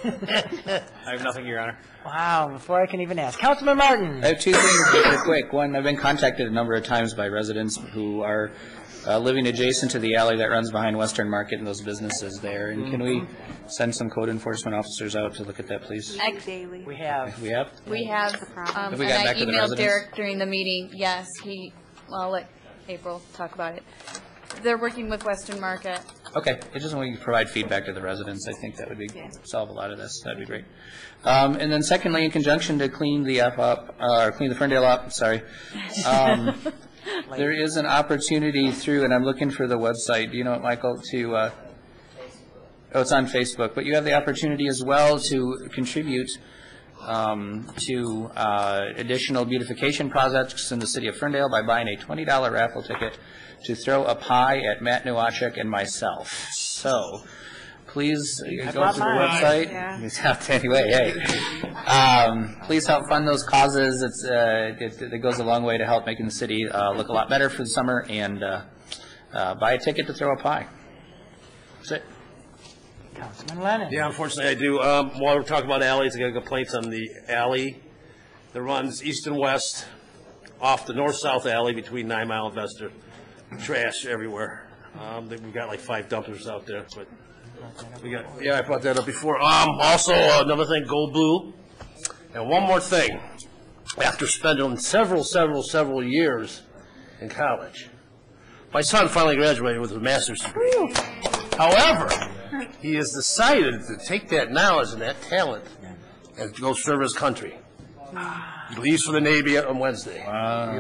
I have nothing, Your Honor. Wow, before I can even ask. Councilman Martin. I have two things real quick. One, I've been contacted a number of times by residents who are living adjacent to the alley that runs behind Western Market and those businesses there. And can we send some code enforcement officers out to look at that, please? Daily. We have. We have? We have, Have we and gotten I back to the emailed residents? Derek during the meeting. Yes, I'll let April talk about it. They're working with Western Market. Okay, I just want to provide feedback to the residents. I think that would be solve a lot of this. That'd be great. And then secondly, in conjunction to clean the Ferndale up, sorry. There is an opportunity through, and I'm looking for the website. Do you know it, Michael? Oh, it's on Facebook. But you have the opportunity as well to contribute to additional beautification projects in the city of Ferndale by buying a $20 raffle ticket to throw a pie at Matt Nowacek and myself. So please go to the website. Yeah. Anyway, hey. Please help fund those causes. It goes a long way to help making the city look a lot better for the summer, and buy a ticket to throw a pie. That's it. Councilman Lennon. Yeah, unfortunately I do. While we're talking about alleys, I got complaints on the alley that runs east and west off the north-south alley between 9 Mile and Vester. Trash everywhere. We've got like 5 dumpsters out there, but I brought that up before. Also, another thing, Gold Blue. And one more thing. After spending several years in college, my son finally graduated with a master's degree. However, he has decided to take that knowledge and that talent and go serve his country. He leaves for the Navy on Wednesday. Wow.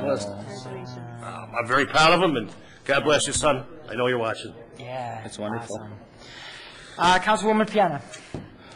I'm very proud of him, and God bless you, son. I know you're watching. Yeah. It's wonderful. Awesome. Councilwoman Piana.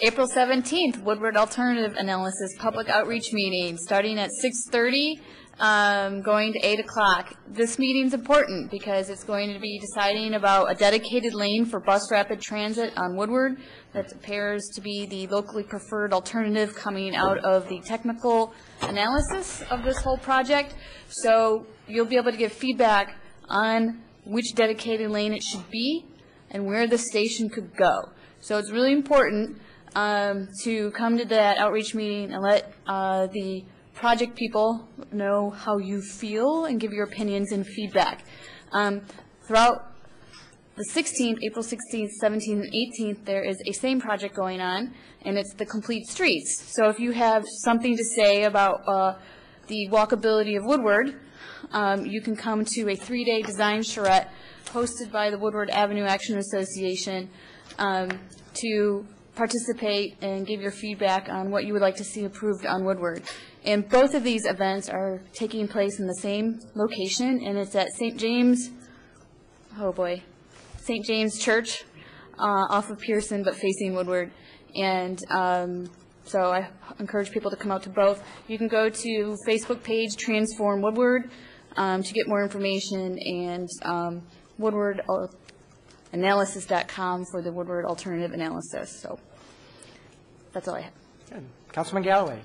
April 17th, Woodward Alternative Analysis Public Outreach Meeting, starting at 6:30, going to 8 o'clock. This meeting's important because it's going to be deciding about a dedicated lane for bus rapid transit on Woodward. That appears to be the locally preferred alternative coming out of the technical analysis of this whole project. So you'll be able to give feedback on which dedicated lane it should be and where the station could go. So it's really important to come to that outreach meeting and let the project people know how you feel and give your opinions and feedback. Throughout the 16th, April 16th, 17th, and 18th, there is a same project going on, and it's the Complete Streets. So if you have something to say about the walkability of Woodward, you can come to a 3-day design charrette hosted by the Woodward Avenue Action Association to participate and give your feedback on what you would like to see improved on Woodward. And both of these events are taking place in the same location, and it's at St. James, St. James Church off of Pearson, but facing Woodward. And so I encourage people to come out to both. You can go to Facebook page Transform Woodward to get more information, and woodwardanalysis.com for the Woodward Alternative Analysis. So that's all I have. Good. Councilman Galloway.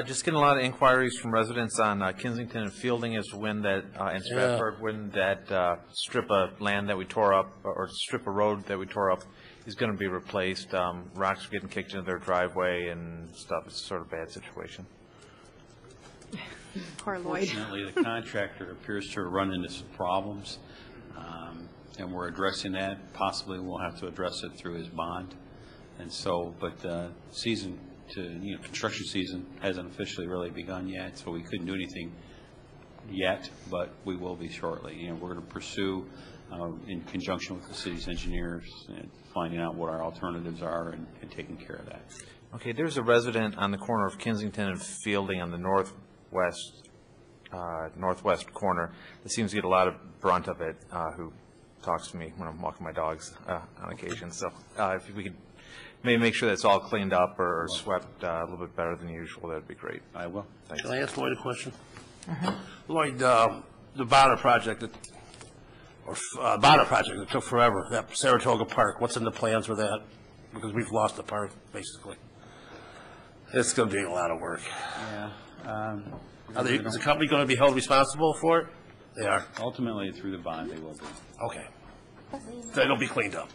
Just getting a lot of inquiries from residents on Kensington and Fielding as when that, and Stratford, when that strip of land that we tore up, or strip of road that we tore up, is going to be replaced. Rocks are getting kicked into their driveway and stuff. It's sort of a bad situation. Poor Lloyd. Fortunately, the contractor appears to have run into some problems, and we're addressing that. Possibly we'll have to address it through his bond. And so, but construction season hasn't officially really begun yet, so we couldn't do anything yet, but we will be shortly. We're going to pursue, in conjunction with the city's engineers, and finding out what our alternatives are and taking care of that. Okay, there's a resident on the corner of Kensington and Fielding on the northwest corner that seems to get a lot of brunt of it, who talks to me when I'm walking my dogs on occasion. So if we could maybe make sure that it's all cleaned up or swept a little bit better than usual, that would be great. I will. Thanks. Can I ask Lloyd a question? Lloyd, the Bonner project that took forever, that Saratoga Park, what's in the plans for that? Because we've lost the park, basically. It's going to be a lot of work. Yeah. Is the company going to be held responsible for it? They are. Ultimately, through the bond, they will be. Okay. So it'll be cleaned up.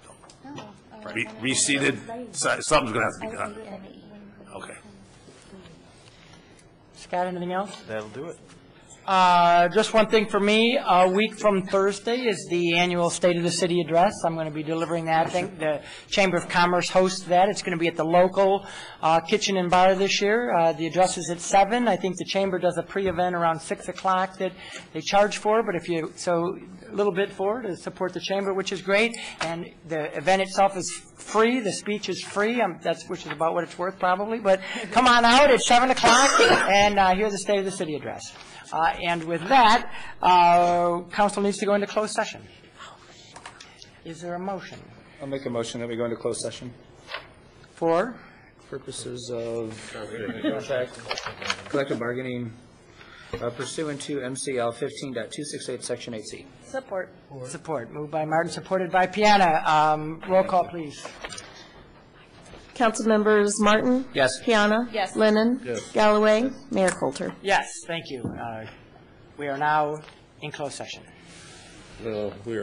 Reseeded, something's going to have to be done. Okay. Scott, anything else? That'll do it. Just one thing for me, a week from Thursday is the annual State of the City address. I'm going to be delivering that. I think the Chamber of Commerce hosts that. It's going to be at the local kitchen and bar this year. The address is at 7. I think the Chamber does a pre-event around 6 o'clock that they charge for, but so a little bit for to support the Chamber, which is great. And the event itself is free. The speech is free, which is about what it's worth probably. But come on out at 7 o'clock and hear the State of the City address. And with that, council needs to go into closed session. Is there a motion? I'll make a motion that we go into closed session. For? Purposes of contract, collective bargaining pursuant to MCL 15.268, Section 8C. Support. Support. Moved by Martin, supported by Piana. Roll call, please. Council members Martin? Yes. Piana? Yes. Lennon? Yes. Galloway? Mayor Coulter? Yes, thank you. We are now in closed session. We are